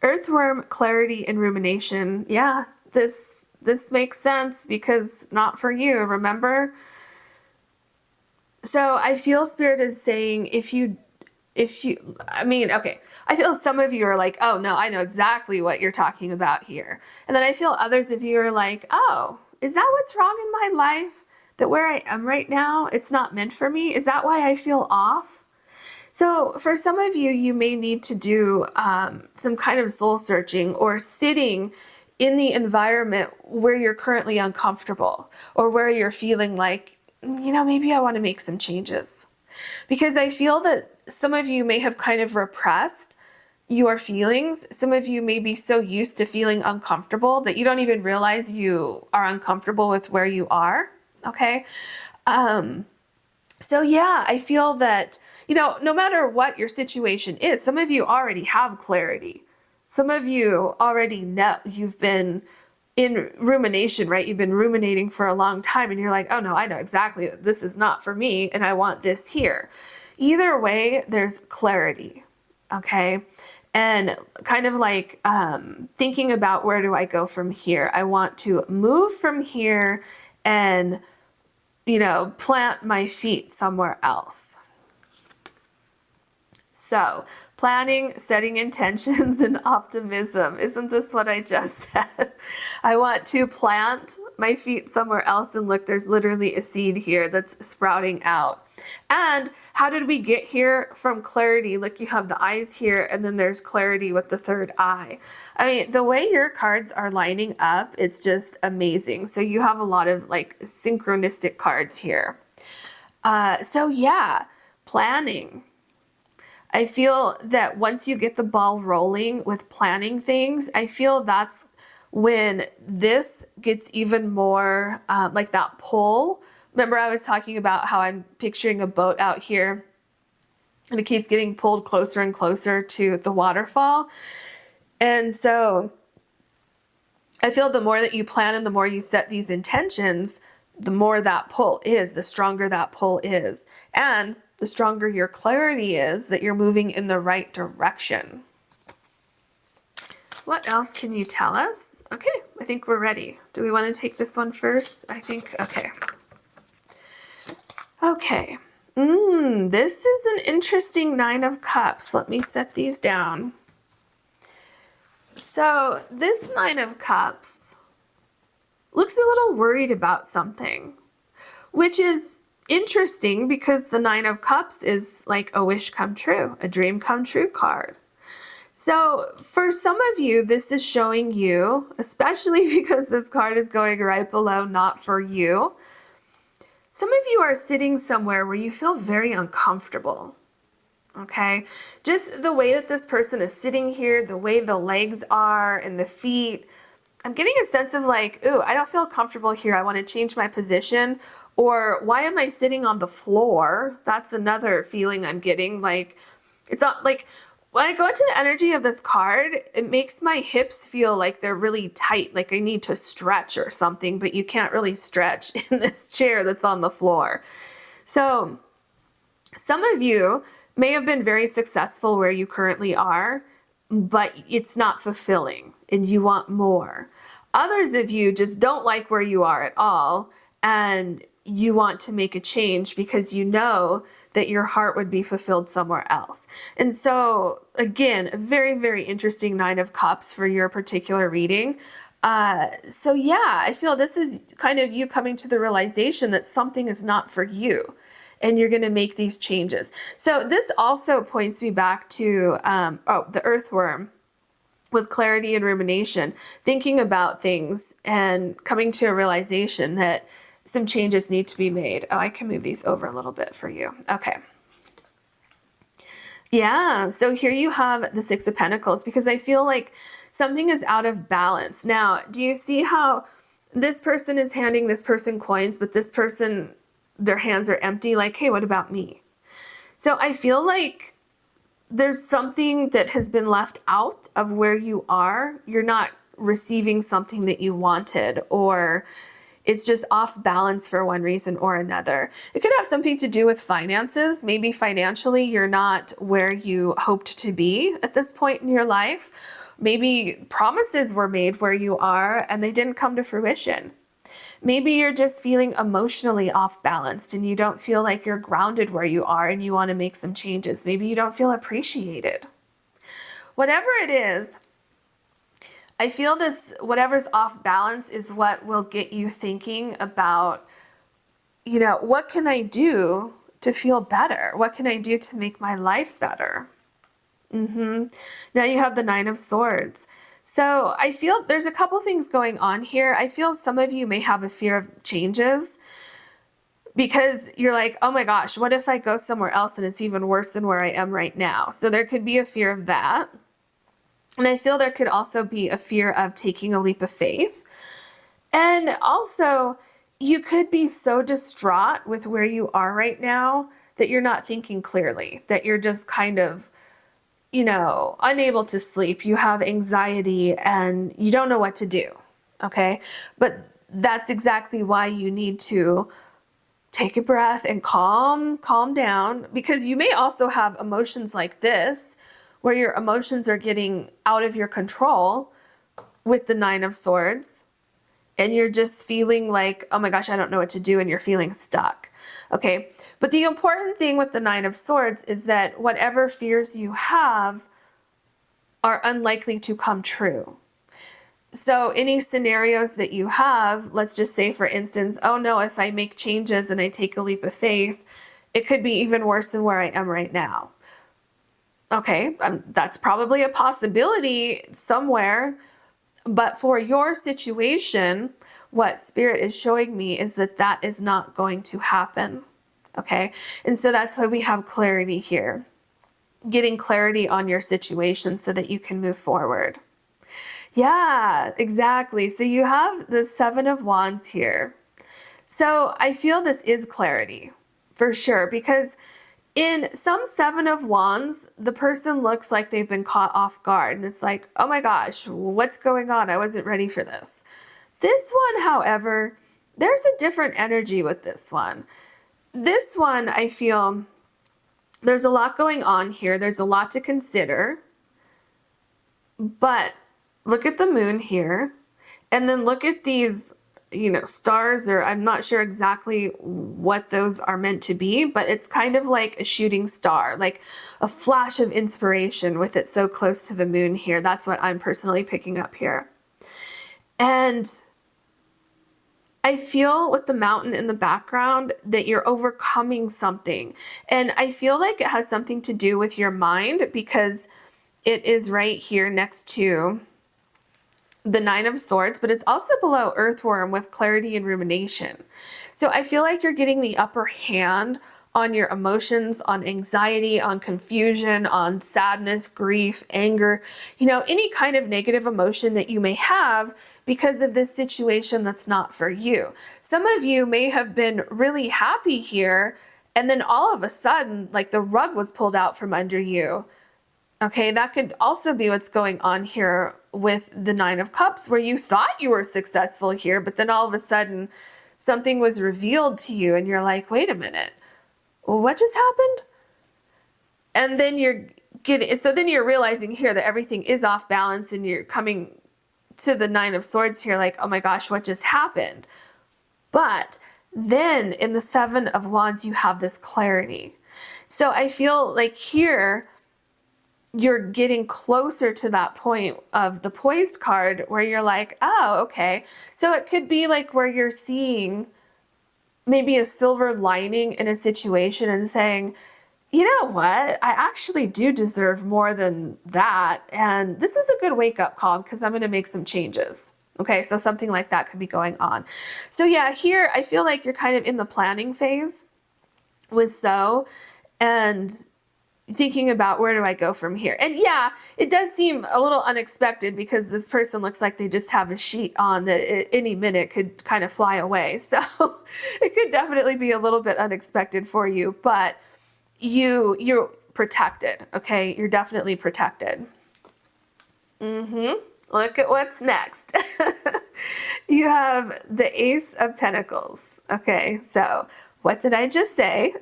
Earthworm, clarity, and rumination. Yeah, this makes sense because not for you. Remember, So I feel Spirit is saying I mean, okay, I feel some of you are like, oh no, I know exactly what you're talking about here. And then I feel others of you are like, oh, is that what's wrong in my life? That where I am right now, it's not meant for me? Is that why I feel off? So for some of you, you may need to do some kind of soul searching or sitting in the environment where you're currently uncomfortable or where you're feeling like, maybe I want to make some changes. Because I feel that some of you may have kind of repressed your feelings. Some of you may be so used to feeling uncomfortable that you don't even realize you are uncomfortable with where you are. Okay. So yeah, I feel that, no matter what your situation is, some of you already have clarity. Some of you already know. You've been in rumination, right? You've been ruminating for a long time and you're like, oh no, I know exactly that this is not for me and I want this here. Either way, there's clarity, okay? And kind of like thinking about, where do I go from here? I want to move from here and, plant my feet somewhere else. So, planning, setting intentions, and optimism. Isn't this what I just said? I want to plant my feet somewhere else, and look, there's literally a seed here that's sprouting out. And how did we get here? From clarity. Look, you have the eyes here, and then there's clarity with the third eye. I mean, the way your cards are lining up, it's just amazing. So you have a lot of like synchronistic cards here. So yeah, planning. I feel that once you get the ball rolling with planning things, I feel that's when this gets even more like that pull. Remember, I was talking about how I'm picturing a boat out here and it keeps getting pulled closer and closer to the waterfall. And so I feel the more that you plan and the more you set these intentions, the more that pull is, the stronger that pull is. And the stronger your clarity is that you're moving in the right direction. What else can you tell us? Okay, I think we're ready. Do we want to take this one first? I think, okay. Okay. This is an interesting Nine of Cups. Let me set these down. So this Nine of Cups looks a little worried about something, which is interesting because the Nine of Cups is like a wish come true, a dream come true card. So for some of you, this is showing you, especially because this card is going right below not for you, some of you are sitting somewhere where you feel very uncomfortable. Okay, just the way that this person is sitting here, the way the legs are and the feet, I'm getting a sense of like, ooh, I don't feel comfortable here. I want to change my position. Or why am I sitting on the floor? That's another feeling I'm getting. Like, it's not like, when I go into the energy of this card, it makes my hips feel like they're really tight, like I need to stretch or something, but you can't really stretch in this chair that's on the floor. So some of you may have been very successful where you currently are, but it's not fulfilling and you want more. Others of you just don't like where you are at all and you want to make a change because you know that your heart would be fulfilled somewhere else. And so again, a very, very interesting Nine of Cups for your particular reading. So yeah, I feel this is kind of you coming to the realization that something is not for you and you're going to make these changes. So this also points me back to, the earthworm with clarity and rumination, thinking about things and coming to a realization that some changes need to be made. Oh, I can move these over a little bit for you. Okay. Yeah, so here you have the Six of Pentacles because I feel like something is out of balance. Now, do you see how this person is handing this person coins, but this person, their hands are empty? Like, hey, what about me? So I feel like there's something that has been left out of where you are. You're not receiving something that you wanted, or it's just off balance for one reason or another. It could have something to do with finances. Maybe financially you're not where you hoped to be at this point in your life. Maybe promises were made where you are and they didn't come to fruition. Maybe you're just feeling emotionally off balanced and you don't feel like you're grounded where you are and you want to make some changes. Maybe you don't feel appreciated. Whatever it is, I feel this, whatever's off balance is what will get you thinking about, you know, what can I do to feel better? What can I do to make my life better? Now you have the Nine of Swords. So I feel there's a couple things going on here. I feel some of you may have a fear of changes because you're like, oh my gosh, what if I go somewhere else and it's even worse than where I am right now? So there could be a fear of that. And I feel there could also be a fear of taking a leap of faith. And also, you could be so distraught with where you are right now that you're not thinking clearly, that you're just kind of, you know, unable to sleep. You have anxiety and you don't know what to do. Okay. But that's exactly why you need to take a breath and calm down, because you may also have emotions like this, where your emotions are getting out of your control with the Nine of Swords. And you're just feeling like, oh my gosh, I don't know what to do. And you're feeling stuck. Okay. But the important thing with the Nine of Swords is that whatever fears you have are unlikely to come true. So any scenarios that you have, let's just say, for instance, oh no, if I make changes and I take a leap of faith, it could be even worse than where I am right now. Okay. That's probably a possibility somewhere. But for your situation, what Spirit is showing me is that that is not going to happen. Okay. And so that's why we have clarity here, getting clarity on your situation so that you can move forward. Yeah, exactly. So you have the Seven of Wands here. So I feel this is clarity for sure, because in some Seven of Wands, the person looks like they've been caught off guard. And it's like, oh my gosh, what's going on? I wasn't ready for this. This one, however, there's a different energy with this one. This one, I feel there's a lot going on here. There's a lot to consider. But look at the moon here. And then look at these, you know, stars, or I'm not sure exactly what those are meant to be, but it's kind of like a shooting star, like a flash of inspiration with it so close to the moon here. That's what I'm personally picking up here. And I feel with the mountain in the background that you're overcoming something. And I feel like it has something to do with your mind, because it is right here next to the Nine of Swords, but it's also below Earthworm with clarity and rumination. So I feel like you're getting the upper hand on your emotions, on anxiety, on confusion, on sadness, grief, anger, you know, any kind of negative emotion that you may have because of this situation that's not for you. Some of you may have been really happy here, and then all of a sudden, like the rug was pulled out from under you. Okay, that could also be what's going on here with the Nine of Cups, where you thought you were successful here, but then all of a sudden something was revealed to you and you're like, wait a minute, well, what just happened? And then you're realizing here that everything is off balance, and you're coming to the Nine of Swords here like, oh my gosh, what just happened? But then in the Seven of Wands, you have this clarity. So I feel like here, you're getting closer to that point of the Poised card where you're like, oh, okay. So it could be like where you're seeing maybe a silver lining in a situation and saying, you know what, I actually do deserve more than that. And this was a good wake-up call because I'm going to make some changes. Okay, so something like that could be going on. So yeah, here I feel like you're kind of in the planning phase with So, and thinking about where do I go from here. And yeah, it does seem a little unexpected because this person looks like they just have a sheet on that at any minute could kind of fly away. So it could definitely be a little bit unexpected for you, but you're protected. Okay, you're definitely protected. Look at what's next. You have the Ace of Pentacles. Okay, so what did I just say?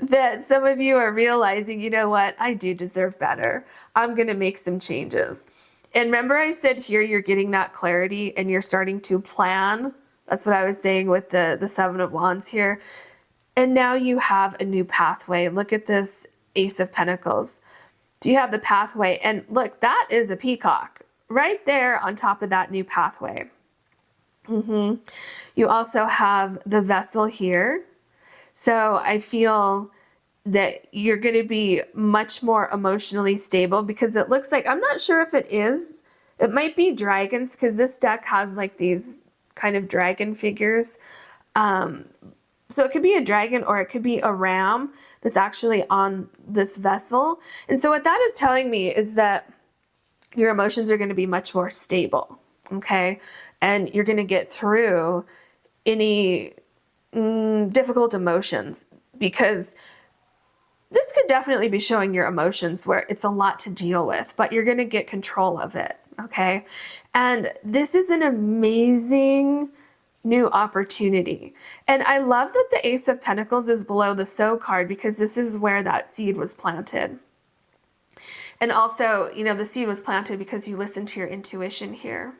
That some of you are realizing, you know what, I do deserve better. I'm going to make some changes. And remember I said here you're getting that clarity and you're starting to plan. That's what I was saying with the Seven of Wands here. And now you have a new pathway. Look at this Ace of Pentacles. Do you have the pathway? And look, that is a peacock right there on top of that new pathway. You also have the vessel here. So I feel that you're going to be much more emotionally stable because it looks like, I'm not sure if it is, it might be dragons because this deck has like these kind of dragon figures. So it could be a dragon or it could be a ram that's actually on this vessel. And so what that is telling me is that your emotions are going to be much more stable, okay? And you're going to get through any difficult emotions because this could definitely be showing your emotions where it's a lot to deal with, but you're going to get control of it, okay? And this is an amazing new opportunity. And I love that the Ace of Pentacles is below the sow card because this is where that seed was planted. And also, you know, the seed was planted because you listened to your intuition here.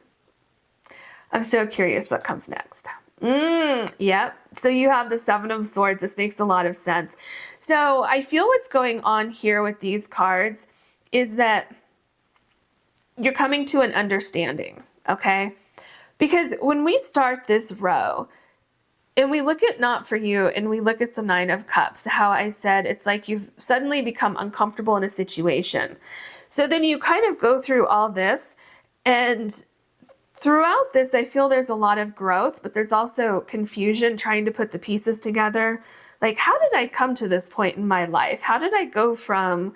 I'm so curious what comes next. Yep. So you have the Seven of Swords. This makes a lot of sense. So I feel what's going on here with these cards is that you're coming to an understanding, okay? Because when we start this row and we look at Not For You and we look at the Nine of Cups, how I said it's like you've suddenly become uncomfortable in a situation. So then you kind of go through all this, and throughout this, I feel there's a lot of growth, but there's also confusion trying to put the pieces together. Like, how did I come to this point in my life? How did I go from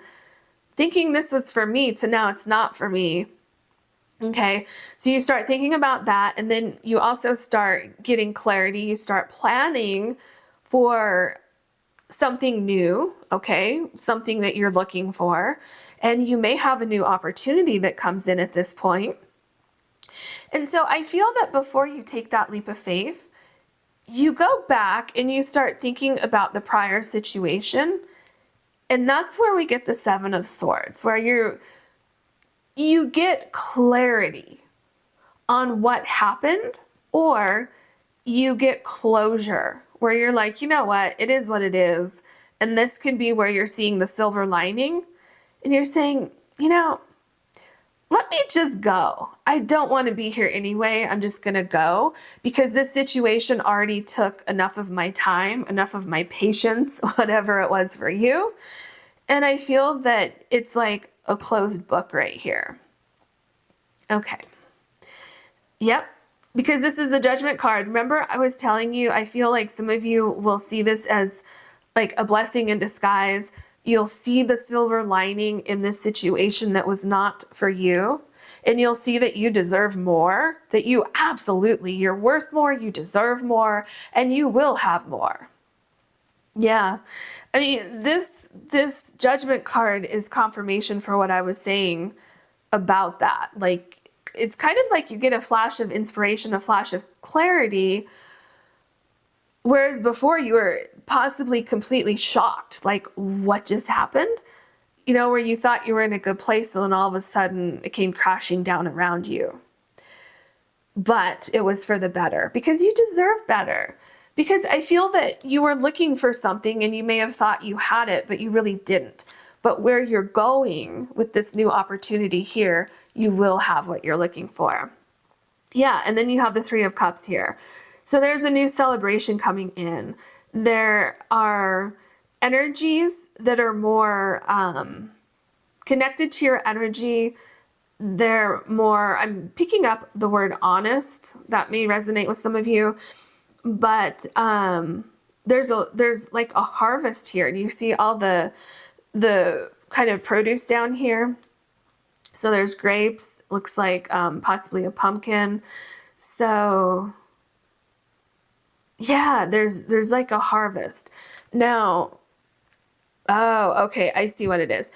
thinking this was for me to now it's not for me? Okay, so you start thinking about that, and then you also start getting clarity. You start planning for something new, okay, something that you're looking for, and you may have a new opportunity that comes in at this point. And so I feel that before you take that leap of faith, you go back and you start thinking about the prior situation, and that's where we get the Seven of Swords, where you get clarity on what happened, or you get closure where you're like, you know what, it is what it is. And this could be where you're seeing the silver lining and you're saying, you know, let me just go. I don't want to be here anyway. I'm just going to go because this situation already took enough of my time, enough of my patience, whatever it was for you. And I feel that it's like a closed book right here. Okay. Yep. Because this is a Judgment card. Remember, I was telling you, I feel like some of you will see this as like a blessing in disguise. You'll see the silver lining in this situation that was not for you. And you'll see that you deserve more, that you absolutely, you're worth more, you deserve more, and you will have more. Yeah. I mean, this Judgment card is confirmation for what I was saying about that. Like, it's kind of like you get a flash of inspiration, a flash of clarity, whereas before you were possibly completely shocked. Like, what just happened? You know, where you thought you were in a good place and then all of a sudden it came crashing down around you. But it was for the better because you deserve better. Because I feel that you were looking for something and you may have thought you had it, but you really didn't. But where you're going with this new opportunity here, you will have what you're looking for. Yeah, and then you have the Three of Cups here. So there's a new celebration coming in. There are energies that are more connected to your energy. They're more, I'm picking up the word honest. That may resonate with some of you. But there's like a harvest here. Do you see all the kind of produce down here? So there's grapes, looks like possibly a pumpkin. So yeah, there's like a harvest. Now, oh, okay, I see what it is.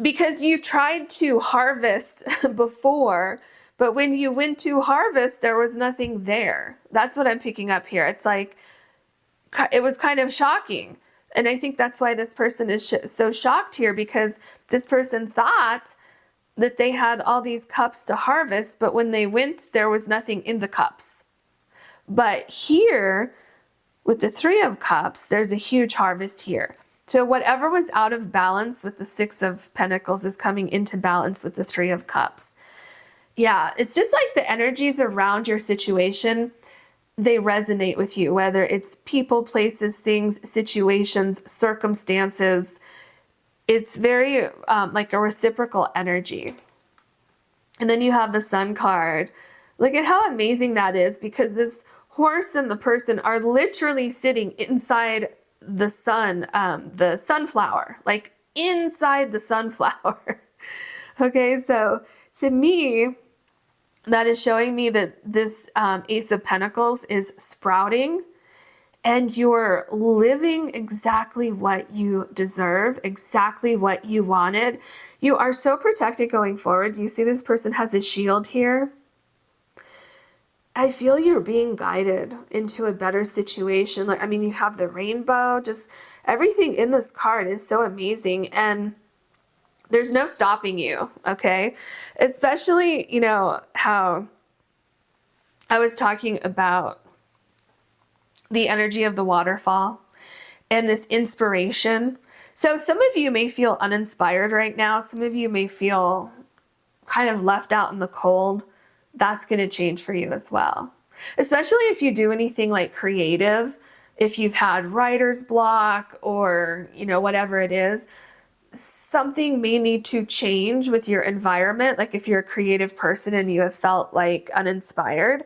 Because you tried to harvest before, but when you went to harvest, there was nothing there. That's what I'm picking up here. It's like, it was kind of shocking. And I think that's why this person is so shocked here, because this person thought that they had all these cups to harvest, but when they went, there was nothing in the cups. But here, with the Three of Cups, there's a huge harvest here. So whatever was out of balance with the Six of Pentacles is coming into balance with the Three of Cups. Yeah, it's just like the energies around your situation, they resonate with you, whether it's people, places, things, situations, circumstances. It's very like a reciprocal energy. And then you have the Sun card. Look at how amazing that is, because this horse and the person are literally sitting inside the sun, the sunflower, like inside the sunflower. Okay, so to me, that is showing me that this Ace of Pentacles is sprouting and you're living exactly what you deserve, exactly what you wanted. You are so protected going forward. Do you see this person has a shield here? I feel you're being guided into a better situation. Like, I mean, you have the rainbow, just everything in this card is so amazing. And there's no stopping you, okay? Especially, you know, how I was talking about the energy of the waterfall and this inspiration. So some of you may feel uninspired right now. Some of you may feel kind of left out in the cold. That's going to change for you as well. Especially if you do anything like creative, if you've had writer's block or, you know, whatever it is, something may need to change with your environment. Like if you're a creative person and you have felt like uninspired,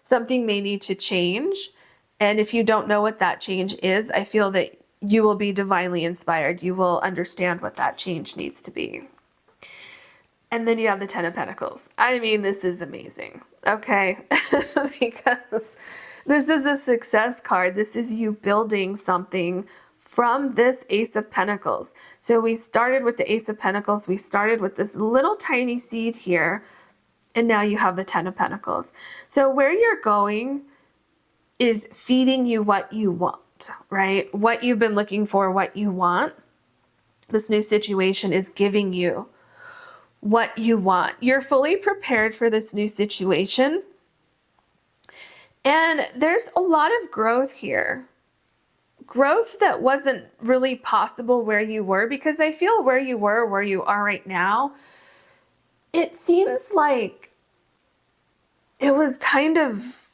something may need to change. And if you don't know what that change is, I feel that you will be divinely inspired. You will understand what that change needs to be. And then you have the Ten of Pentacles. I mean, this is amazing, okay? Because this is a success card. This is you building something from this Ace of Pentacles. So we started with the Ace of Pentacles. We started with this little tiny seed here. And now you have the Ten of Pentacles. So where you're going is feeding you what you want, right? What you've been looking for, what you want. This new situation is giving you what you want. You're fully prepared for this new situation. And there's a lot of growth here. Growth that wasn't really possible where you were, because I feel where you were, where you are right now, it seems like it was kind of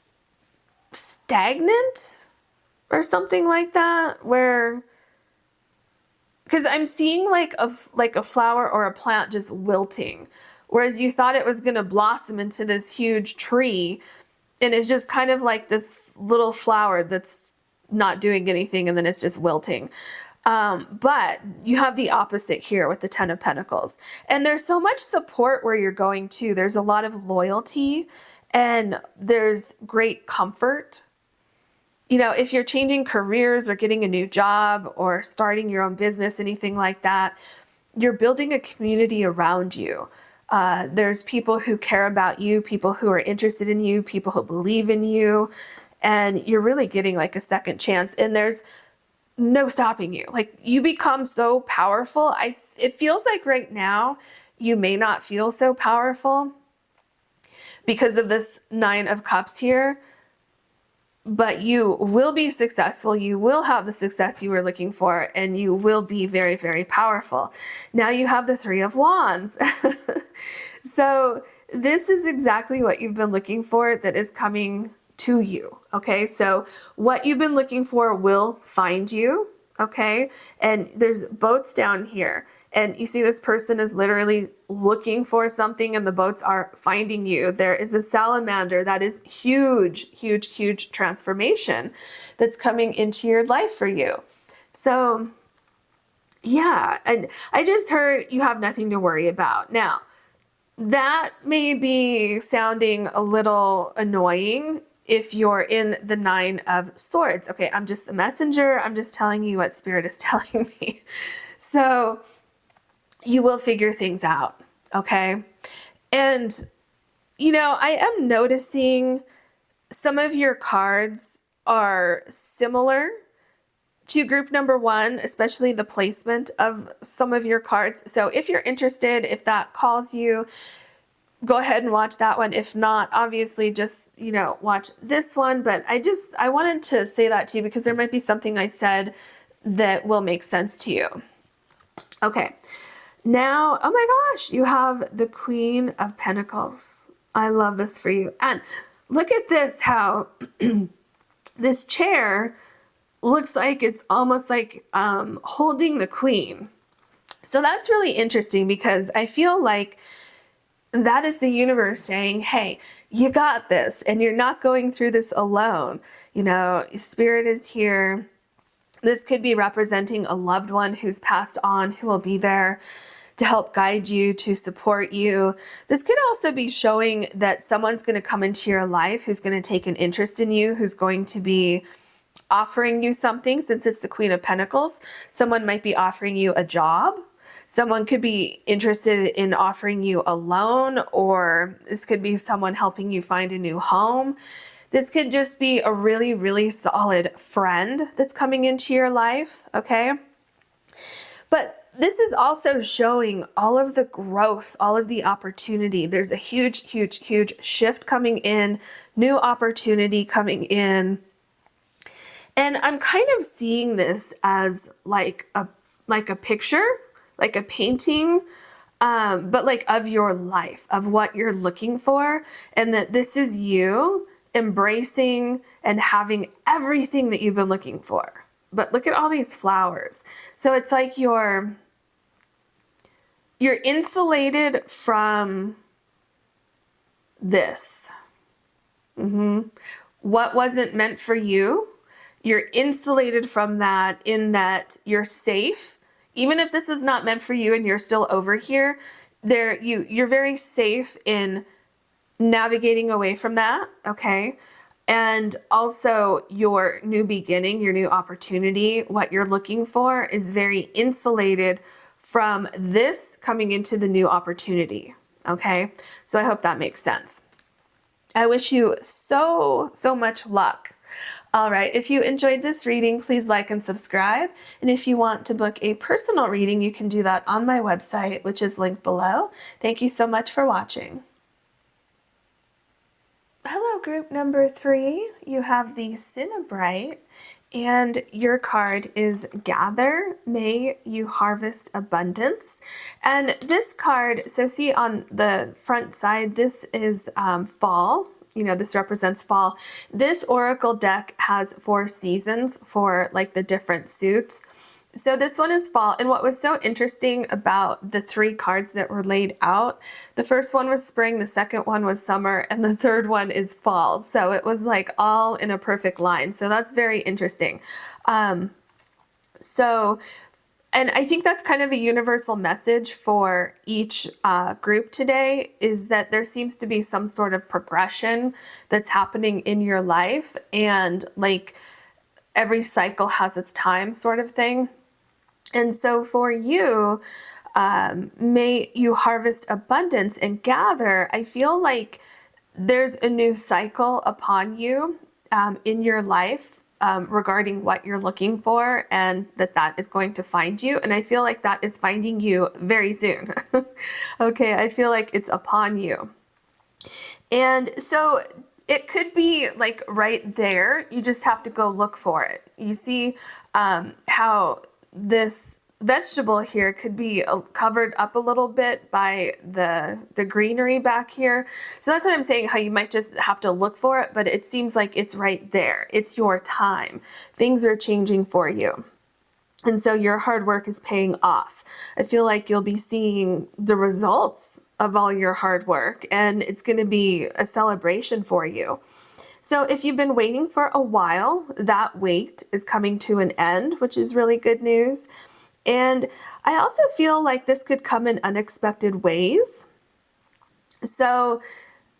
stagnant or something like that, where because I'm seeing like a flower or a plant just wilting, whereas you thought it was going to blossom into this huge tree, and it's just kind of like this little flower that's not doing anything, and then it's just wilting. But you have the opposite here with the Ten of Pentacles. And there's so much support where you're going to. There's a lot of loyalty and there's great comfort. You know, if you're changing careers or getting a new job or starting your own business, anything like that, you're building a community around you. There's people who care about you, people who are interested in you, people who believe in you, and you're really getting like a second chance. And there's no stopping you. Like you become so powerful. It feels like right now you may not feel so powerful because of this Nine of Cups here. But you will be successful. You will have the success you were looking for, and you will be very, very powerful. Now you have the Three of Wands. So this is exactly what you've been looking for that is coming to you. Okay, so what you've been looking for will find you. Okay, and there's boats down here. And you see this person is literally looking for something and the boats are finding you. There is a salamander. That is huge, huge, huge transformation that's coming into your life for you. So yeah, and I just heard you have nothing to worry about. Now, that may be sounding a little annoying if you're in the Nine of Swords. Okay, I'm just the messenger. I'm just telling you what Spirit is telling me. So you will figure things out, okay? And, you know, I am noticing some of your cards are similar to group number one, especially the placement of some of your cards. So if you're interested, if that calls you, go ahead and watch that one. If not, obviously just, watch this one. But I wanted to say that to you because there might be something I said that will make sense to you. Okay. Now, oh my gosh, you have the Queen of Pentacles. I love this for you. And look at this, how this chair looks like it's almost like holding the Queen. So that's really interesting because I feel like that is the universe saying, hey, you got this and you're not going through this alone. Spirit is here. This could be representing a loved one who's passed on, who will be there to help guide you, to support you. This could also be showing that someone's going to come into your life who's going to take an interest in you, who's going to be offering you something. Since it's the Queen of Pentacles, someone might be offering you a job. Someone could be interested in offering you a loan, or this could be someone helping you find a new home. This could just be a really, really solid friend that's coming into your life, okay? But this is also showing all of the growth, all of the opportunity. There's a huge, huge, huge shift coming in, new opportunity coming in. And I'm kind of seeing this as like a picture, like a painting, but like of your life, of what you're looking for, and that this is you embracing and having everything that you've been looking for. But look at all these flowers. So it's like you're insulated from this. What wasn't meant for you, you're insulated from that, in that you're safe. Even if this is not meant for you and you're still over here, you're very safe in navigating away from that, okay? And also your new beginning, your new opportunity, what you're looking for is very insulated from this coming into the new opportunity, okay? So I hope that makes sense. I wish you so, so much luck. All right, if you enjoyed this reading, please like and subscribe. And if you want to book a personal reading, you can do that on my website, which is linked below. Thank you so much for watching. Hello, group number 3. You have the Cinnabrite, and your card is Gather, May You Harvest Abundance. And this card, so see on the front side, this is fall. This represents fall. This oracle deck has 4 seasons for like the different suits. So this one is fall. And what was so interesting about the 3 cards that were laid out, the first one was spring, the second one was summer, and the third one is fall. So it was like all in a perfect line. So that's very interesting. And I think that's kind of a universal message for each group today, is that there seems to be some sort of progression that's happening in your life, and like every cycle has its time sort of thing. And so for you, may you harvest abundance and gather. I feel like there's a new cycle upon you in your life regarding what you're looking for, and that is going to find you. And I feel like that is finding you very soon. Okay, I feel like it's upon you. And so it could be like right there. You just have to go look for it. You see how this vegetable here could be covered up a little bit by the greenery back here. So that's what I'm saying, how you might just have to look for it, but it seems like it's right there. It's your time. Things are changing for you. And so your hard work is paying off. I feel like you'll be seeing the results of all your hard work, and it's going to be a celebration for you. So if you've been waiting for a while, that wait is coming to an end, which is really good news. And I also feel like this could come in unexpected ways. So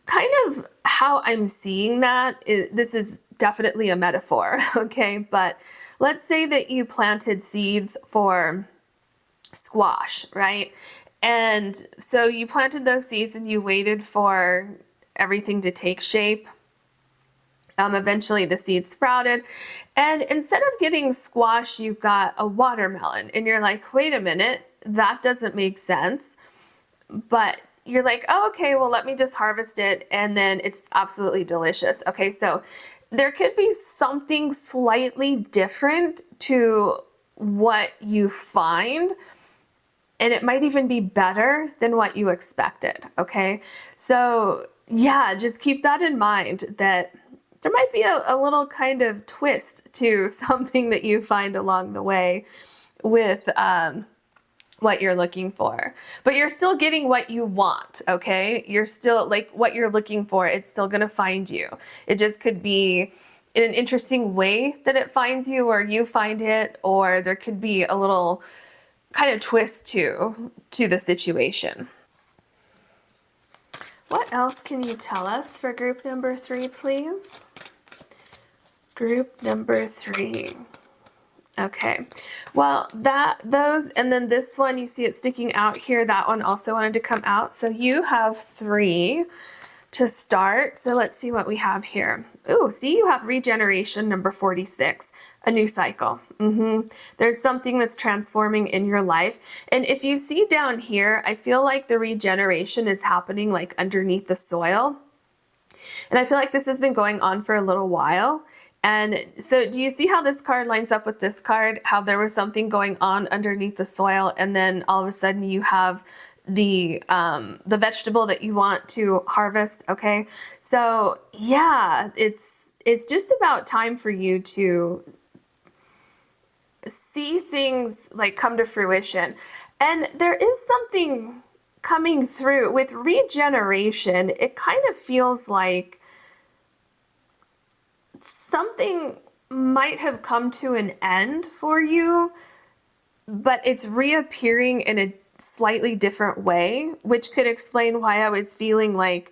kind of how I'm seeing that is, this is definitely a metaphor, okay? But let's say that you planted seeds for squash, right? And so you planted those seeds and you waited for everything to take shape. Eventually the seed sprouted, and instead of getting squash, you've got a watermelon, and you're like, wait a minute, that doesn't make sense. But you're like, oh, okay, well, let me just harvest it, and then it's absolutely delicious. Okay, so there could be something slightly different to what you find, and it might even be better than what you expected. Okay, so yeah, just keep that in mind, that there might be a little kind of twist to something that you find along the way with what you're looking for. But you're still getting what you want, okay? You're still, like, what you're looking for, it's still gonna find you. It just could be in an interesting way that it finds you, or you find it, or there could be a little kind of twist to the situation. What else can you tell us for group number 3, please? Group number 3. Okay, well, those, and then this one, you see it sticking out here, that one also wanted to come out. So you have 3 to start. So let's see what we have here. Ooh, see, you have regeneration, number 46, a new cycle. There's something that's transforming in your life. And if you see down here, I feel like the regeneration is happening like underneath the soil. And I feel like this has been going on for a little while. And so do you see how this card lines up with this card? How there was something going on underneath the soil, and then all of a sudden you have the vegetable that you want to harvest. Okay, so yeah, it's just about time for you to see things like come to fruition. And there is something coming through with regeneration. It kind of feels like something might have come to an end for you, but it's reappearing in a slightly different way, which could explain why I was feeling like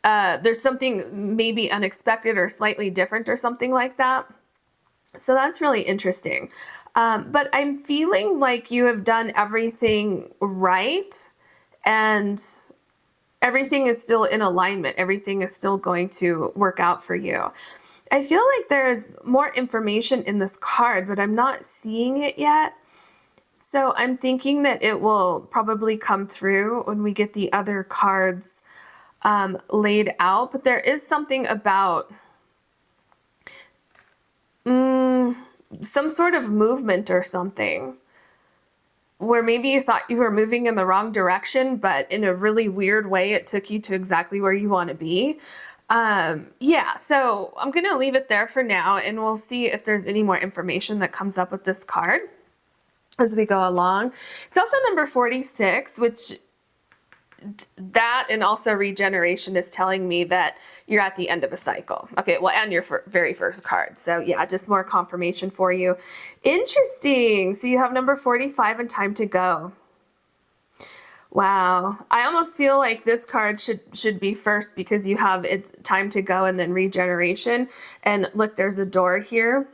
there's something maybe unexpected or slightly different or something like that. So that's really interesting. But I'm feeling like you have done everything right, and everything is still in alignment. Everything is still going to work out for you. I feel like there's more information in this card, but I'm not seeing it yet. So I'm thinking that it will probably come through when we get the other cards laid out. But there is something about some sort of movement or something, where maybe you thought you were moving in the wrong direction, but in a really weird way, it took you to exactly where you want to be. Yeah, so I'm going to leave it there for now, and we'll see if there's any more information that comes up with this card as we go along. It's also number 46, which that and also regeneration is telling me that you're at the end of a cycle. Okay, well, and your very first card. So yeah, just more confirmation for you. Interesting. So you have number 45 and time to go. Wow. I almost feel like this card should be first, because you have it's time to go and then regeneration. And look, there's a door here.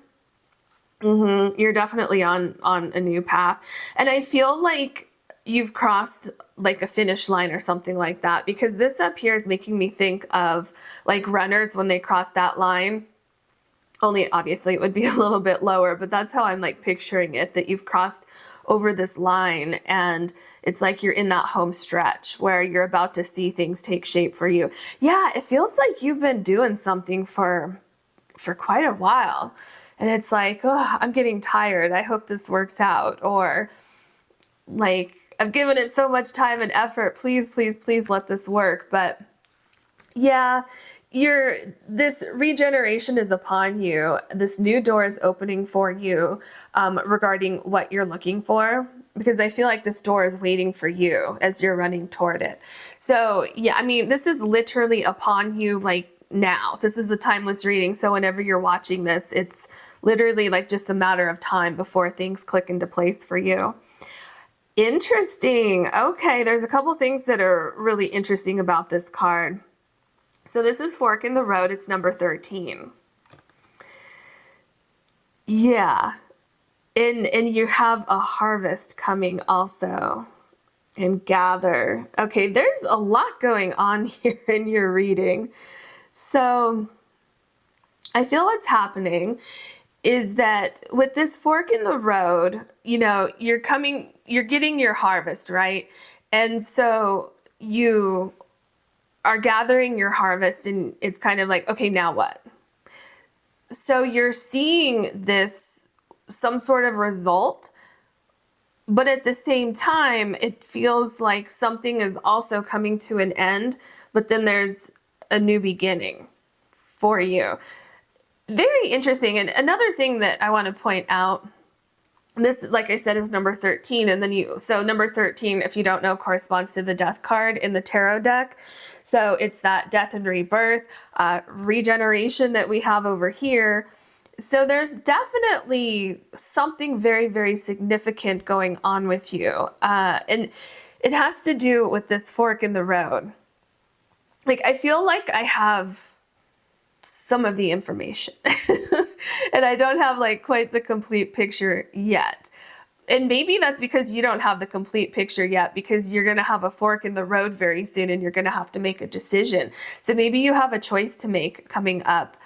You're definitely on a new path. And I feel like you've crossed like a finish line or something like that, because this up here is making me think of like runners when they cross that line. Only obviously it would be a little bit lower, but that's how I'm like picturing it, that you've crossed over this line, and it's like you're in that home stretch where you're about to see things take shape for you. Yeah, it feels like you've been doing something for quite a while, and it's like, oh, I'm getting tired. I hope this works out. Or like, I've given it so much time and effort. Please, please, please let this work. But yeah, this regeneration is upon you. This new door is opening for you regarding what you're looking for, because I feel like this door is waiting for you as you're running toward it. So yeah, I mean, this is literally upon you like now. This is a timeless reading. So whenever you're watching this, it's literally like just a matter of time before things click into place for you. Interesting. Okay, there's a couple things that are really interesting about this card. So this is Fork in the Road. It's number 13. Yeah. And you have a harvest coming also. And gather. Okay, there's a lot going on here in your reading. So I feel what's happening is that with this fork in the road, you know, you're getting your harvest, right? And so you are gathering your harvest and it's kind of like, okay, now what? So you're seeing this, some sort of result, but at the same time, it feels like something is also coming to an end, but then there's a new beginning for you. Very interesting. And another thing that I want to point out, this, like I said, is number 13. And then so number 13, if you don't know, corresponds to the death card in the tarot deck. So it's that death and rebirth, regeneration that we have over here. So there's definitely something very, very significant going on with you. And it has to do with this fork in the road. Like, I feel like I have some of the information and I don't have like quite the complete picture yet. And maybe that's because you don't have the complete picture yet, because you're going to have a fork in the road very soon and you're going to have to make a decision. So maybe you have a choice to make coming up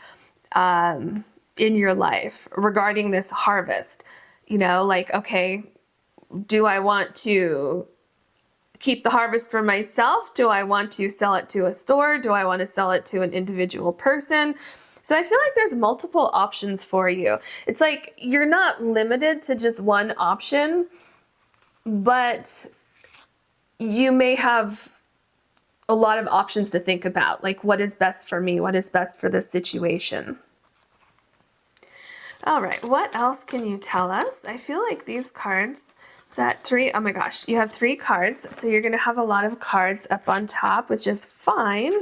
in your life regarding this harvest. You know, like, okay, do I want to keep the harvest for myself? Do I want to sell it to a store? Do I want to sell it to an individual person? So I feel like there's multiple options for you. It's like you're not limited to just one option, but you may have a lot of options to think about. Like, what is best for me? What is best for this situation? All right, what else can you tell us? I feel like these cards, is that 3? Oh my gosh, you have 3 cards. So you're gonna have a lot of cards up on top, which is fine.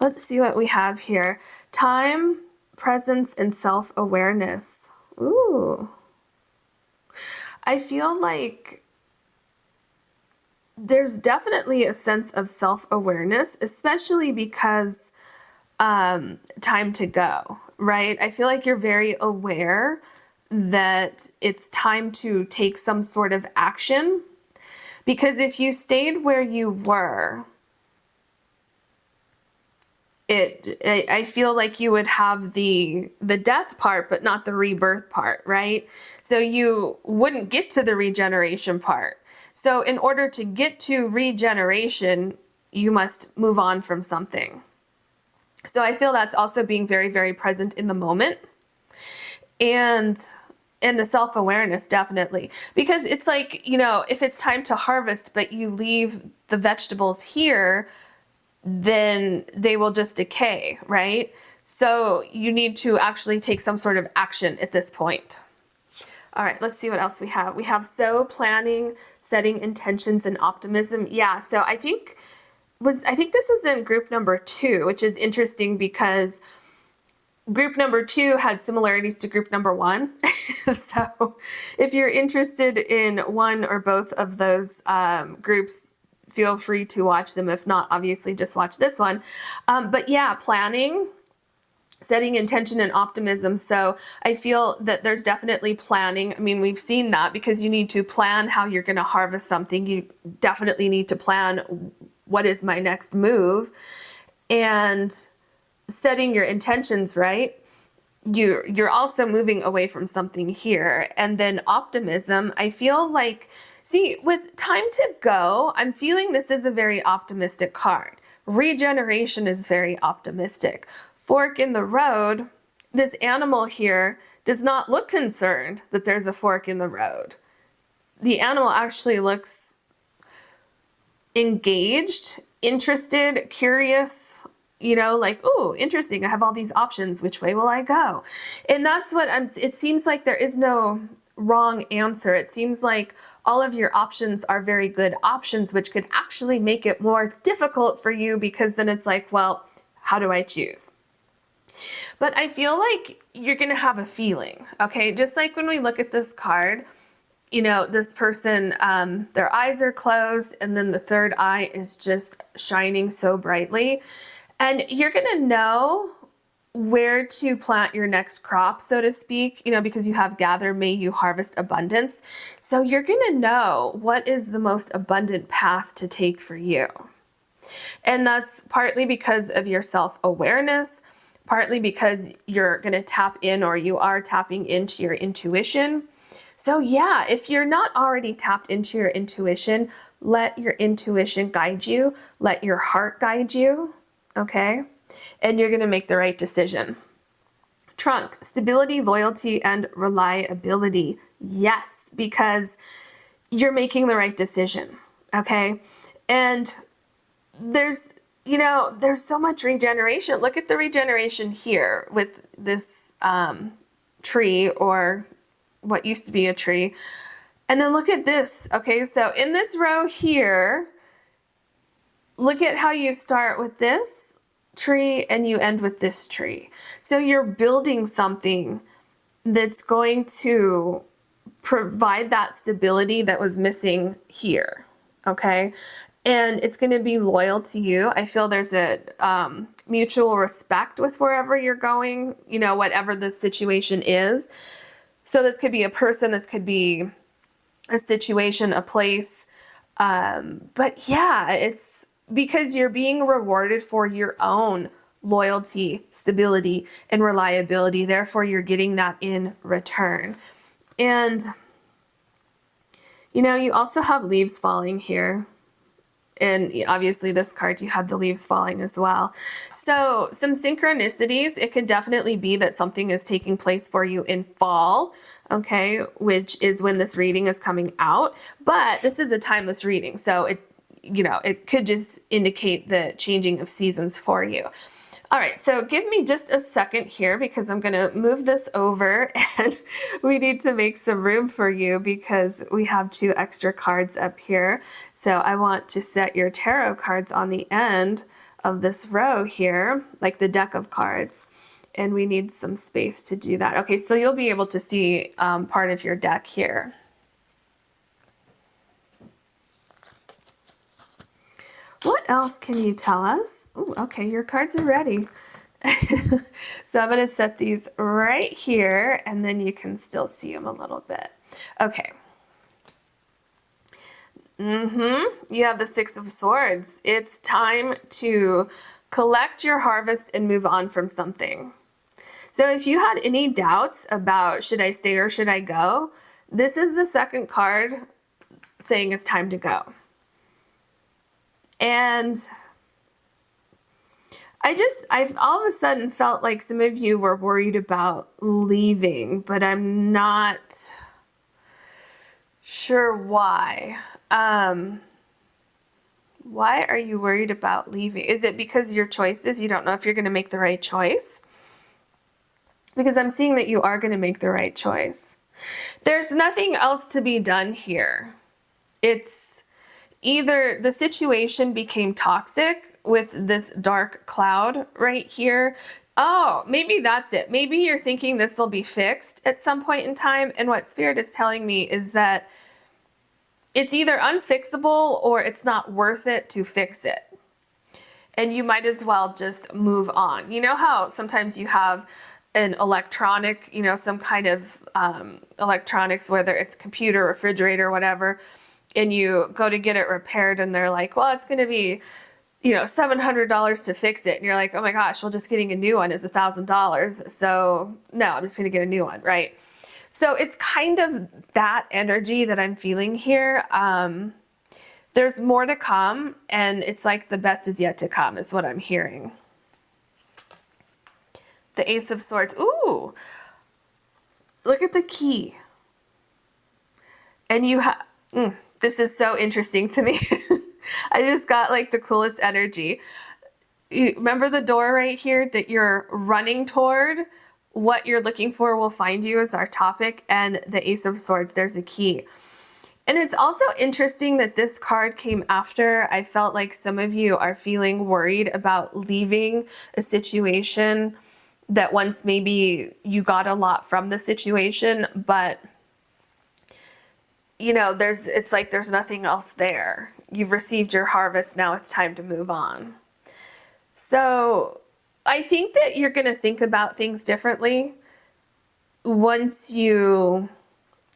Let's see what we have here. Time, presence, and self-awareness. Ooh. I feel like there's definitely a sense of self-awareness, especially because time to go, right? I feel like you're very aware that it's time to take some sort of action, because if you stayed where you were, I feel like you would have the death part, but not the rebirth part, right? So you wouldn't get to the regeneration part. So in order to get to regeneration, you must move on from something. So I feel that's also being very, very present in the moment. And the self-awareness, definitely. Because it's like, you know, if it's time to harvest, but you leave the vegetables here, then they will just decay, right? So you need to actually take some sort of action at this point. All right, let's see what else we have. We have planning, setting intentions, and optimism. Yeah, so I think this was in group number 2, which is interesting because group number 2 had similarities to group number 1. So if you're interested in one or both of those groups, feel free to watch them. If not, obviously just watch this one. But yeah, planning, setting intention, and optimism. So I feel that there's definitely planning. I mean, we've seen that because you need to plan how you're going to harvest something. You definitely need to plan, what is my next move? And setting your intentions, right? You're also moving away from something here. And then optimism, I feel like, see, with time to go, I'm feeling this is a very optimistic card. Regeneration is very optimistic. Fork in the road, this animal here does not look concerned that there's a fork in the road. The animal actually looks engaged, interested, curious, you know, like, oh, interesting, I have all these options, which way will I go? And that's what it seems like there is no wrong answer. It seems like all of your options are very good options, which could actually make it more difficult for you, because then it's like, well, how do I choose? But I feel like you're going to have a feeling, okay? Just like when we look at this card, you know, this person, their eyes are closed and then the third eye is just shining so brightly. And you're going to know where to plant your next crop, so to speak, you know, because you have gather, may you harvest abundance. So you're going to know what is the most abundant path to take for you. And that's partly because of your self-awareness, partly because you're going to tap in, or you are tapping into your intuition. So yeah, if you're not already tapped into your intuition, let your intuition guide you, let your heart guide you, okay? And you're going to make the right decision. Trunk, stability, loyalty, and reliability. Yes, because you're making the right decision, okay? And there's so much regeneration. Look at the regeneration here with this tree, or what used to be a tree. And then look at this, okay? So in this row here, look at how you start with this tree and you end with this tree. So you're building something that's going to provide that stability that was missing here, okay? And it's going to be loyal to you. I feel there's a mutual respect with wherever you're going, whatever the situation is. So this could be a person, this could be a situation, a place. But yeah, it's because you're being rewarded for your own loyalty, stability, and reliability. Therefore, you're getting that in return. And, you also have leaves falling here. And obviously this card, you have the leaves falling as well. So some synchronicities, it could definitely be that something is taking place for you in fall, okay, which is when this reading is coming out. But this is a timeless reading, so it could just indicate the changing of seasons for you. All right, so give me just a second here, because I'm going to move this over, and we need to make some room for you because we have 2 extra cards up here. So I want to set your tarot cards on the end of this row here, like the deck of cards, and we need some space to do that. Okay, so you'll be able to see part of your deck here. What else can you tell us? Ooh, okay, your cards are ready. So I'm going to set these right here, and then you can still see them a little bit. Okay. You have the 6 of Swords. It's time to collect your harvest and move on from something. So if you had any doubts about should I stay or should I go, this is the second card saying it's time to go. And I've all of a sudden felt like some of you were worried about leaving, but I'm not sure why. Why are you worried about leaving? Is it because your choices, you don't know if you're going to make the right choice? Because I'm seeing that you are going to make the right choice. There's nothing else to be done here. It's either the situation became toxic with this dark cloud right here. Oh, maybe that's it. Maybe you're thinking this will be fixed at some point in time. And what Spirit is telling me is that it's either unfixable or it's not worth it to fix it. And you might as well just move on. You know how sometimes you have an electronic, some kind of electronics, whether it's computer, refrigerator, whatever, and you go to get it repaired and they're like, well, it's going to be, $700 to fix it. And you're like, oh my gosh, well, just getting a new one is $1,000. So no, I'm just going to get a new one, right? So it's kind of that energy that I'm feeling here. There's more to come, and it's like the best is yet to come is what I'm hearing. The Ace of Swords. Ooh, look at the key. And you have, this is so interesting to me. I just got like the coolest energy. You remember the door right here that you're running toward? What you're looking for will find you is our topic, and the Ace of Swords, there's a key. And it's also interesting that this card came after. I felt like some of you are feeling worried about leaving a situation that once maybe you got a lot from the situation, but it's like there's nothing else there. You've received your harvest, now it's time to move on. So I think that you're going to think about things differently once you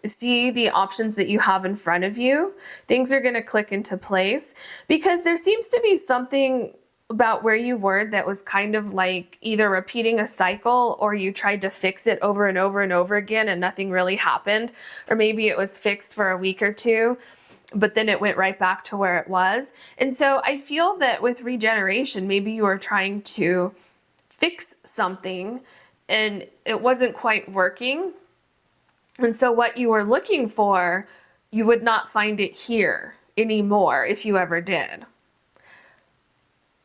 see the options that you have in front of you. Things are going to click into place because there seems to be something about where you were that was kind of like either repeating a cycle, or you tried to fix it over and over and over again and nothing really happened, or maybe it was fixed for a week or two, but then it went right back to where it was. And so I feel that with regeneration, maybe you were trying to fix something and it wasn't quite working. And so what you were looking for, you would not find it here anymore if you ever did.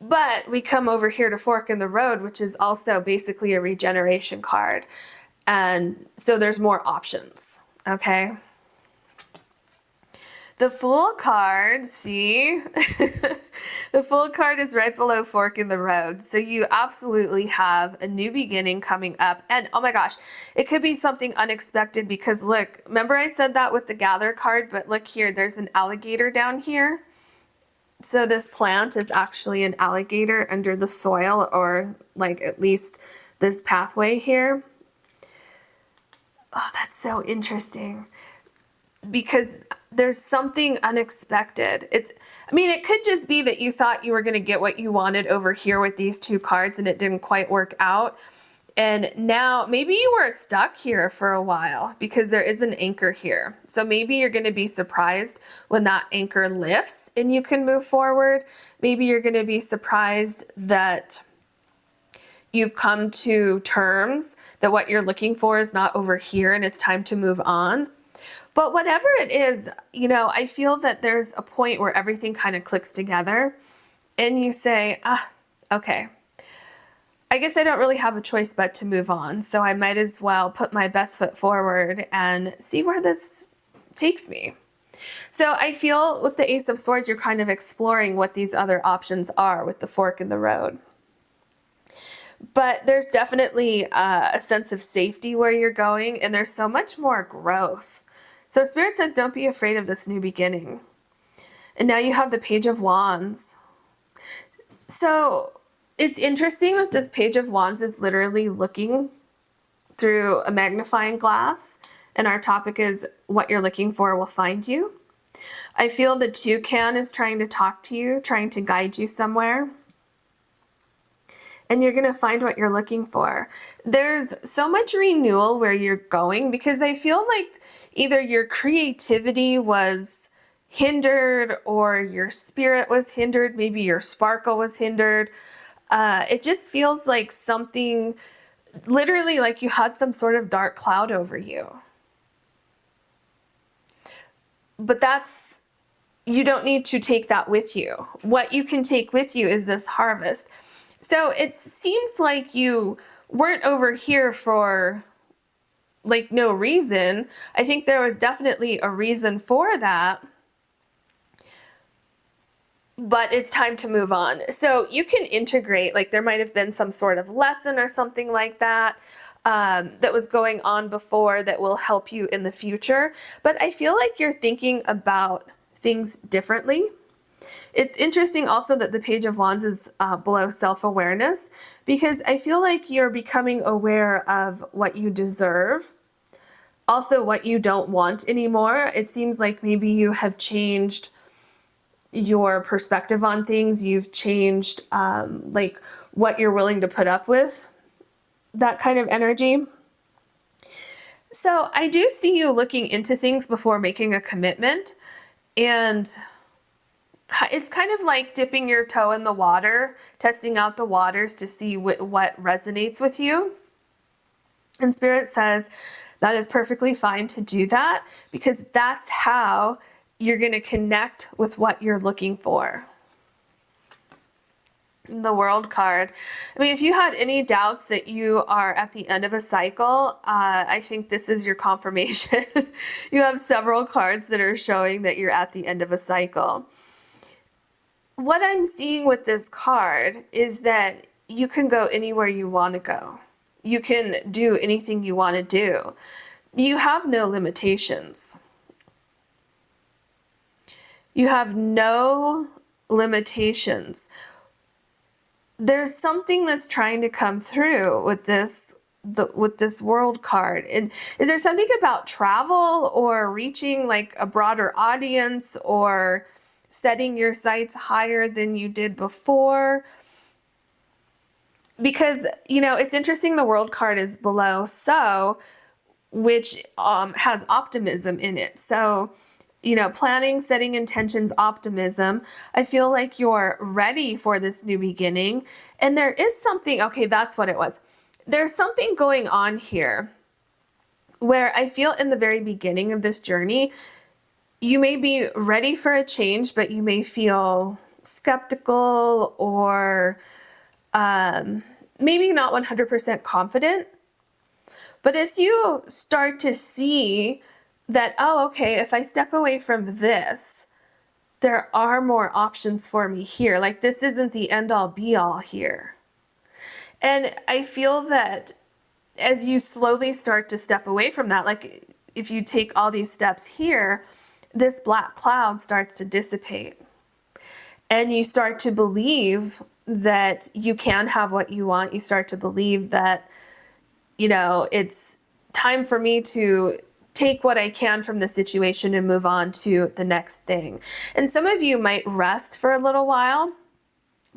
But we come over here to Fork in the Road, which is also basically a regeneration card. And so there's more options, okay? The Fool card, see? The Fool card is right below Fork in the Road. So you absolutely have a new beginning coming up. And oh my gosh, it could be something unexpected, because look, remember I said that with the Gather card, but look here, there's an alligator down here. So this plant is actually an alligator under the soil, or like at least this pathway here. Oh, that's so interesting, because there's something unexpected. I mean, it could just be that you thought you were going to get what you wanted over here with these two cards and it didn't quite work out. And now maybe you were stuck here for a while because there is an anchor here. So maybe you're going to be surprised when that anchor lifts and you can move forward. Maybe you're going to be surprised that you've come to terms that what you're looking for is not over here and it's time to move on. But whatever it is, you know, I feel that there's a point where everything kind of clicks together and you say, okay, I guess I don't really have a choice but to move on. So I might as well put my best foot forward and see where this takes me. So I feel with the Ace of Swords, you're kind of exploring what these other options are with the Fork in the Road. But there's definitely a sense of safety where you're going, and there's so much more growth. So Spirit says, don't be afraid of this new beginning. And now you have the Page of Wands. So it's interesting that this Page of Wands is literally looking through a magnifying glass, and our topic is what you're looking for will find you. I feel the toucan is trying to talk to you, trying to guide you somewhere. And you're going to find what you're looking for. There's so much renewal where you're going, because I feel like either your creativity was hindered or your spirit was hindered. Maybe your sparkle was hindered. It just feels like something, literally like you had some sort of dark cloud over you. But you don't need to take that with you. What you can take with you is this harvest. So it seems like you weren't over here for like no reason. I think there was definitely a reason for that, but it's time to move on. So you can integrate, like there might have been some sort of lesson or something like that that was going on before that will help you in the future. But I feel like you're thinking about things differently. It's interesting also that the Page of Wands is below self-awareness, because I feel like you're becoming aware of what you deserve, also what you don't want anymore. It seems like maybe you have changed your perspective on things. You've changed like what you're willing to put up with, that kind of energy. So I do see you looking into things before making a commitment, and it's kind of like dipping your toe in the water, testing out the waters to see what resonates with you. And Spirit says that is perfectly fine to do that, because that's how you're going to connect with what you're looking for. The World card. I mean, if you had any doubts that you are at the end of a cycle, I think this is your confirmation. You have several cards that are showing that you're at the end of a cycle. What I'm seeing with this card is that you can go anywhere you want to go. You can do anything you want to do. You have no limitations. You have no limitations. There's something that's trying to come through with this World card. And is there something about travel or reaching like a broader audience or setting your sights higher than you did before? because, you know, it's interesting the world card is below so, which has optimism in it. So, you know, planning, setting intentions, optimism. I feel like you're ready for this new beginning. And there is something, okay, that's what it was. There's something going on here where I feel in the very beginning of this journey, you may be ready for a change, but you may feel skeptical or maybe not 100% confident. But as you start to see that, oh, okay, if I step away from this, there are more options for me here. Like, this isn't the end all be all here. And I feel that as you slowly start to step away from that, like if you take all these steps here, this black cloud starts to dissipate. And you start to believe that you can have what you want. You start to believe that, you know, it's time for me to take what I can from the situation and move on to the next thing. And some of you might rest for a little while,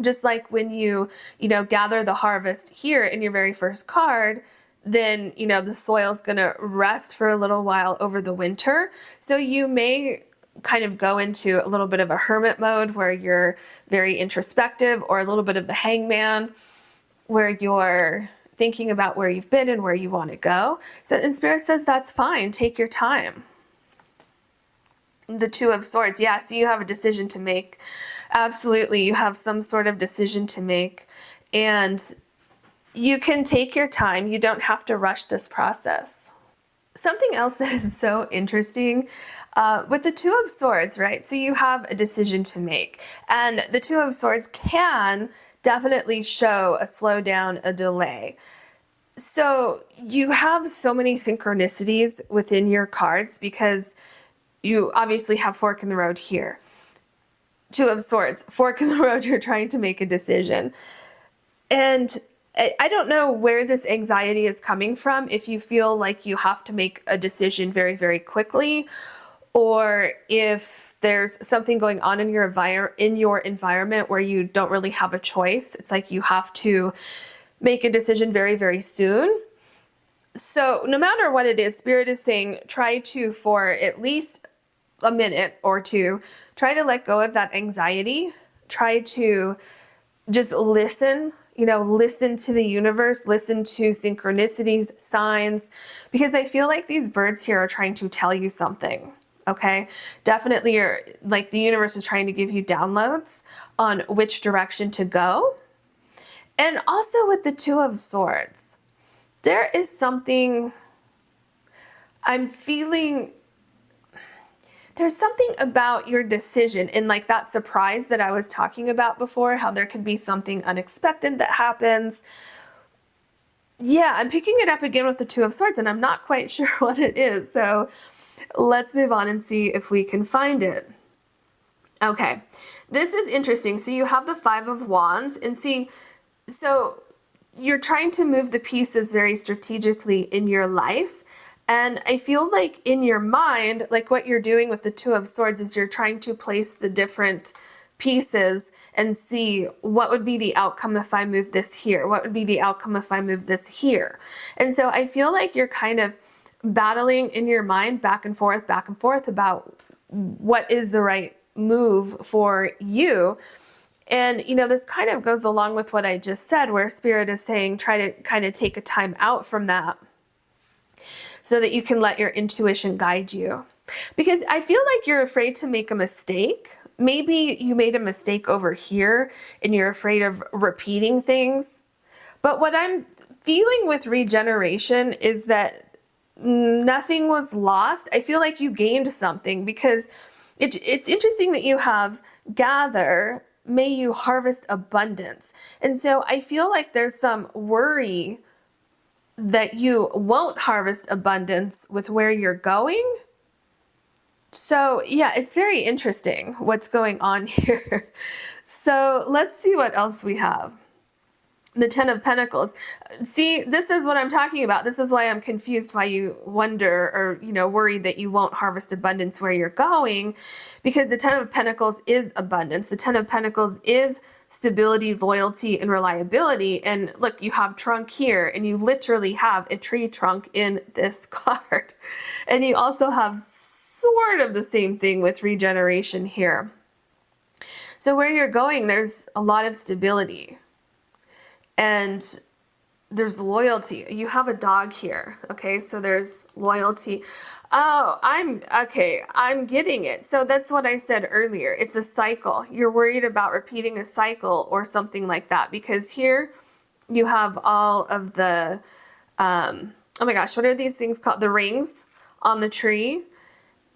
just like when you know, gather the harvest here in your very first card, then, you know, the soil's gonna rest for a little while over the winter. So you may kind of go into a little bit of a hermit mode where you're very introspective, or a little bit of the hangman where you're thinking about where you've been and where you want to go. So, and Spirit says that's fine. Take your time. The Two of Swords. Yeah, so you have a decision to make. Absolutely. You have some sort of decision to make. And you can take your time. You don't have to rush this process. Something else that is so interesting with the Two of Swords, right? So you have a decision to make. And the Two of Swords can definitely show a slowdown, a delay. So you have so many synchronicities within your cards because you obviously have fork in the road here. Two of Swords, fork in the road, you're trying to make a decision. And I don't know where this anxiety is coming from, if you feel like you have to make a decision very, very quickly, or if there's something going on in your environment where you don't really have a choice. It's like you have to make a decision very, very soon. So no matter what it is, Spirit is saying, try to, for at least a minute or two, try to let go of that anxiety. Try to just listen, you know, listen to the universe, listen to synchronicities, signs, because I feel like these birds here are trying to tell you something. Okay, definitely you're like the universe is trying to give you downloads on which direction to go. And also with the Two of Swords, there is something I'm feeling. There's something about your decision and like that surprise that I was talking about before, how there could be something unexpected that happens. Yeah, I'm picking it up again with the Two of Swords and I'm not quite sure what it is. So let's move on and see if we can find it. Okay, this is interesting. So you have the Five of Wands, and see, so you're trying to move the pieces very strategically in your life. And I feel like in your mind, like what you're doing with the Two of Swords is you're trying to place the different pieces and see what would be the outcome if I move this here? What would be the outcome if I move this here? And so I feel like you're kind of battling in your mind back and forth about what is the right move for you. And, you know, this kind of goes along with what I just said, where Spirit is saying, try to kind of take a time out from that so that you can let your intuition guide you. Because I feel like you're afraid to make a mistake. Maybe you made a mistake over here and you're afraid of repeating things. But what I'm feeling with regeneration is that nothing was lost. I feel like you gained something, because it's interesting that you have gather, may you harvest abundance. And so I feel like there's some worry that you won't harvest abundance with where you're going. So yeah, it's very interesting what's going on here. So let's see what else we have. The Ten of Pentacles. See, this is what I'm talking about. This is why I'm confused, why you wonder or, you know, worry that you won't harvest abundance where you're going, because the Ten of Pentacles is abundance. The Ten of Pentacles is stability, loyalty, and reliability. And look, you have trunk here, and you literally have a tree trunk in this card. And you also have sort of the same thing with regeneration here. So where you're going, there's a lot of stability. And there's loyalty. You have a dog here. Okay, so there's loyalty. Oh, I'm getting it. So that's what I said earlier. It's a cycle. You're worried about repeating a cycle or something like that, because here you have all of the, oh my gosh, what are these things called? The rings on the tree.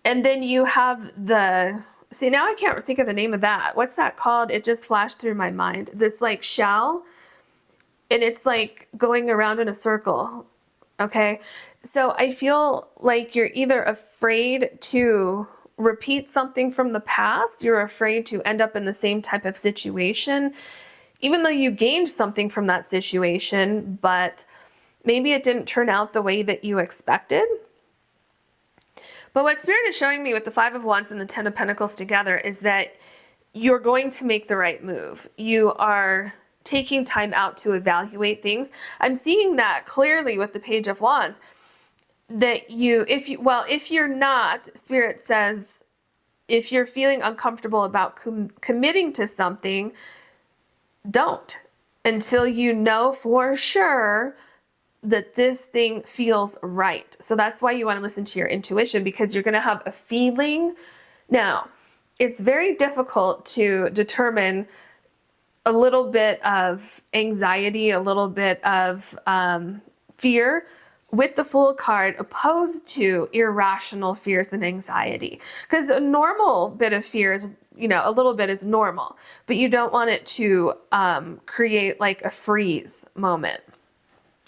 And then you have the, see, now I can't think of the name of that. What's that called? It just flashed through my mind. This like shell, and it's like going around in a circle. Okay. So I feel like you're either afraid to repeat something from the past, you're afraid to end up in the same type of situation, even though you gained something from that situation, but maybe it didn't turn out the way that you expected. But what Spirit is showing me with the Five of Wands and the Ten of Pentacles together is that you're going to make the right move. You are taking time out to evaluate things. I'm seeing that clearly with the Page of Wands, that if you're not, Spirit says, if you're feeling uncomfortable about committing to something, don't, until you know for sure that this thing feels right. So that's why you want to listen to your intuition, because you're going to have a feeling. Now, it's very difficult to determine a little bit of anxiety, a little bit of fear with the Fool card, opposed to irrational fears and anxiety. Because a normal bit of fear is, a little bit is normal, but you don't want it to create like a freeze moment.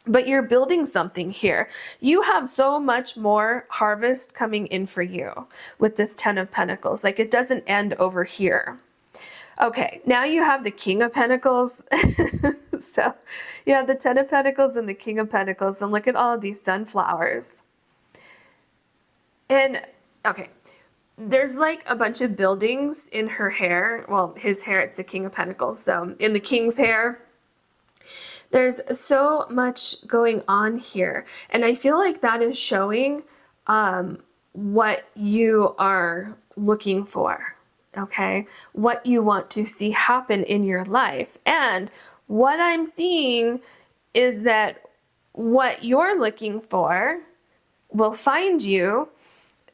But you're building something here. You have so much more harvest coming in for you with this Ten of Pentacles. Like, it doesn't end over here. Okay, now you have the King of Pentacles. So you have the Ten of Pentacles and the King of Pentacles, and look at all of these sunflowers. And okay, there's like a bunch of buildings in her hair. Well, his hair, it's the King of Pentacles. So in the King's hair, there's so much going on here. And I feel like that is showing what you are looking for. Okay, what you want to see happen in your life. And what I'm seeing is that what you're looking for will find you,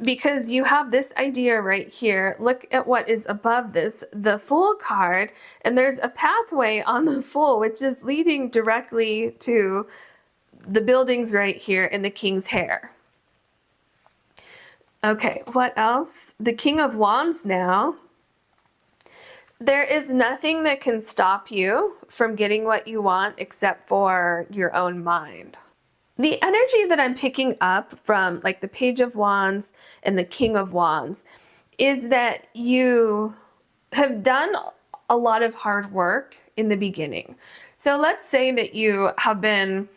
because you have this idea right here. Look at what is above this, the Fool card, and there's a pathway on the Fool, which is leading directly to the buildings right here in the King's hair. Okay, what else? The King of Wands now. There is nothing that can stop you from getting what you want except for your own mind. The energy that I'm picking up from like the Page of Wands and the King of Wands is that you have done a lot of hard work in the beginning. So let's say that you have been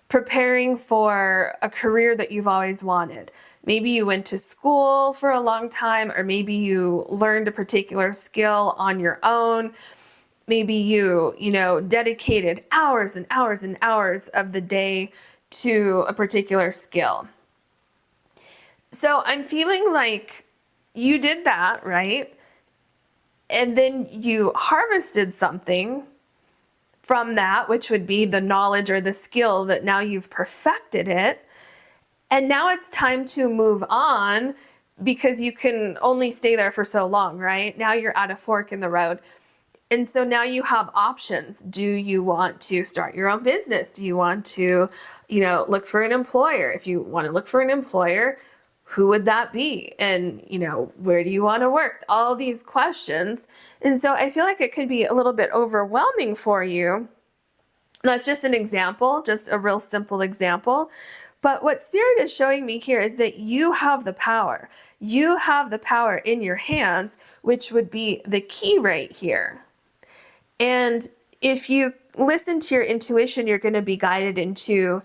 preparing for a career that you've always wanted. Maybe you went to school for a long time, or maybe you learned a particular skill on your own. Maybe you dedicated hours and hours and hours of the day to a particular skill. So I'm feeling like you did that, right? And then you harvested something from that, which would be the knowledge or the skill that now you've perfected it. And now it's time to move on, because you can only stay there for so long, right? Now you're at a fork in the road. And so now you have options. Do you want to start your own business? Do you want to, look for an employer? If you want to look for an employer, who would that be? And, where do you want to work? All these questions. And so I feel like it could be a little bit overwhelming for you. That's just an example, just a real simple example. But what Spirit is showing me here is that you have the power. You have the power in your hands, which would be the key right here. And if you listen to your intuition, you're going to be guided into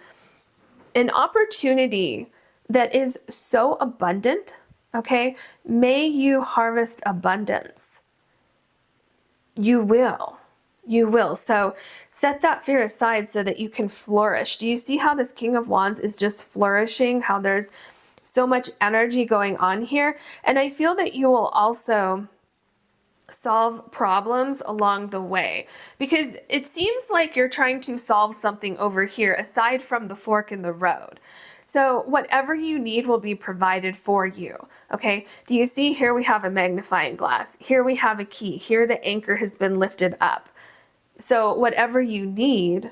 an opportunity that is so abundant. Okay? May you harvest abundance. You will. You will. So set that fear aside so that you can flourish. Do you see how this King of Wands is just flourishing? How there's so much energy going on here? And I feel that you will also solve problems along the way, because it seems like you're trying to solve something over here aside from the fork in the road. So whatever you need will be provided for you. Okay, do you see here we have a magnifying glass, here we have a key, here the anchor has been lifted up. So whatever you need,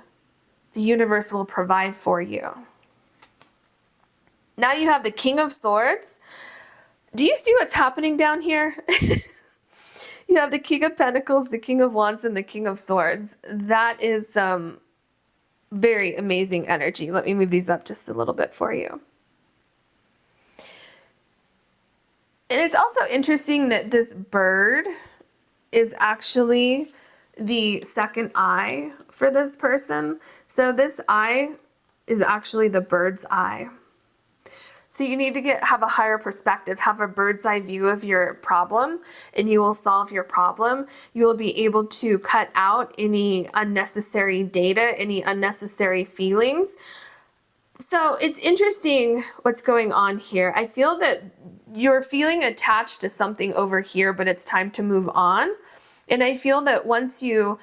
the universe will provide for you. Now you have the King of Swords. Do you see what's happening down here? You have the King of Pentacles, the King of Wands, and the King of Swords. That is very amazing energy. Let me move these up just a little bit for you. And it's also interesting that this bird is actually the second eye for this person. So this eye is actually the bird's eye. So you need to have a higher perspective, have a bird's eye view of your problem, and you will solve your problem. You will be able to cut out any unnecessary data, any unnecessary feelings. So it's interesting what's going on here. I feel that you're feeling attached to something over here, but it's time to move on. And I feel that once you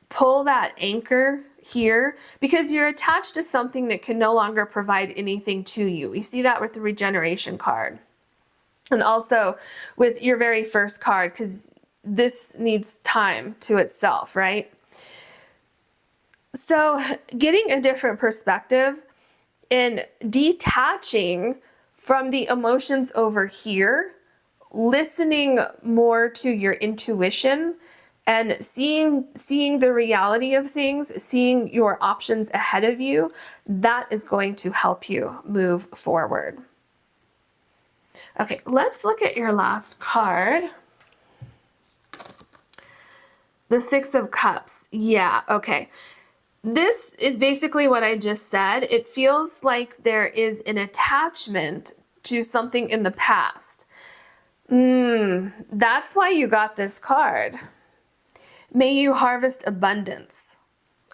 pull that anchor here, because you're attached to something that can no longer provide anything to you. We see that with the regeneration card. And also with your very first card, because this needs time to itself, right? So getting a different perspective and detaching from the emotions over here, listening more to your intuition, and seeing the reality of things, seeing your options ahead of you, that is going to help you move forward. Okay, let's look at your last card. The Six of Cups. Yeah, okay. This is basically what I just said. It feels like there is an attachment to something in the past. That's why you got this card. May you harvest abundance,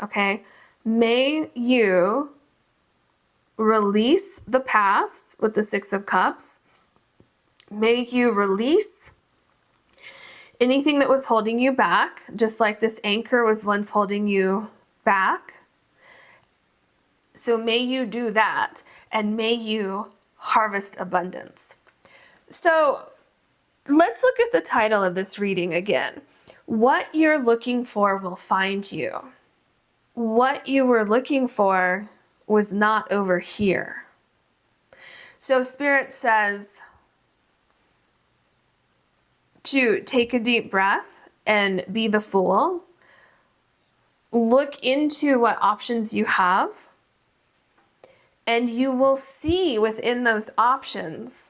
okay? May you release the past with the Six of Cups. May you release anything that was holding you back, just like this anchor was once holding you back. So may you do that, and may you harvest abundance. So let's look at the title of this reading again. What you're looking for will find you. What you were looking for was not over here. So Spirit says to take a deep breath and be the Fool. Look into what options you have, and you will see within those options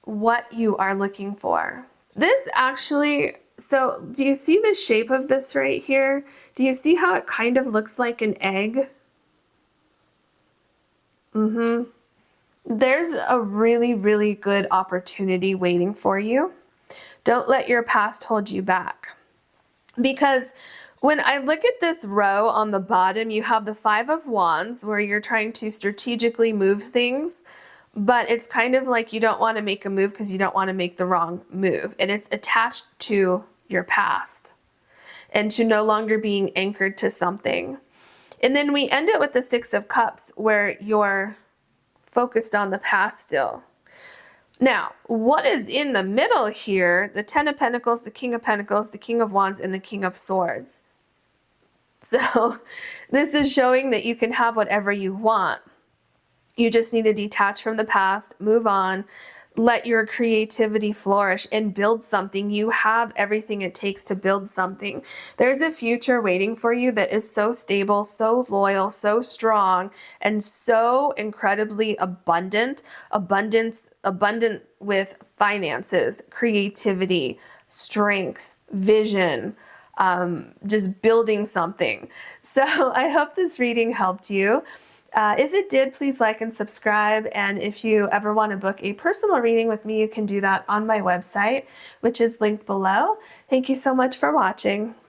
what you are looking for. This actually, so do you see the shape of this right here? Do you see how it kind of looks like an egg? There's a really, really good opportunity waiting for you. Don't let your past hold you back. Because when I look at this row on the bottom, you have the Five of Wands where you're trying to strategically move things, but it's kind of like you don't want to make a move because you don't want to make the wrong move. And it's attached to your past and to no longer being anchored to something. And then we end it with the Six of Cups where you're focused on the past still. Now, what is in the middle here? The Ten of Pentacles, the King of Pentacles, the King of Wands, and the King of Swords. So this is showing that you can have whatever you want. You just need to detach from the past, move on, let your creativity flourish and build something. You have everything it takes to build something. There's a future waiting for you that is so stable, so loyal, so strong, and so incredibly abundant with finances, creativity, strength, vision, just building something. So I hope this reading helped you. If it did, please like and subscribe. And if you ever want to book a personal reading with me, you can do that on my website, which is linked below. Thank you so much for watching.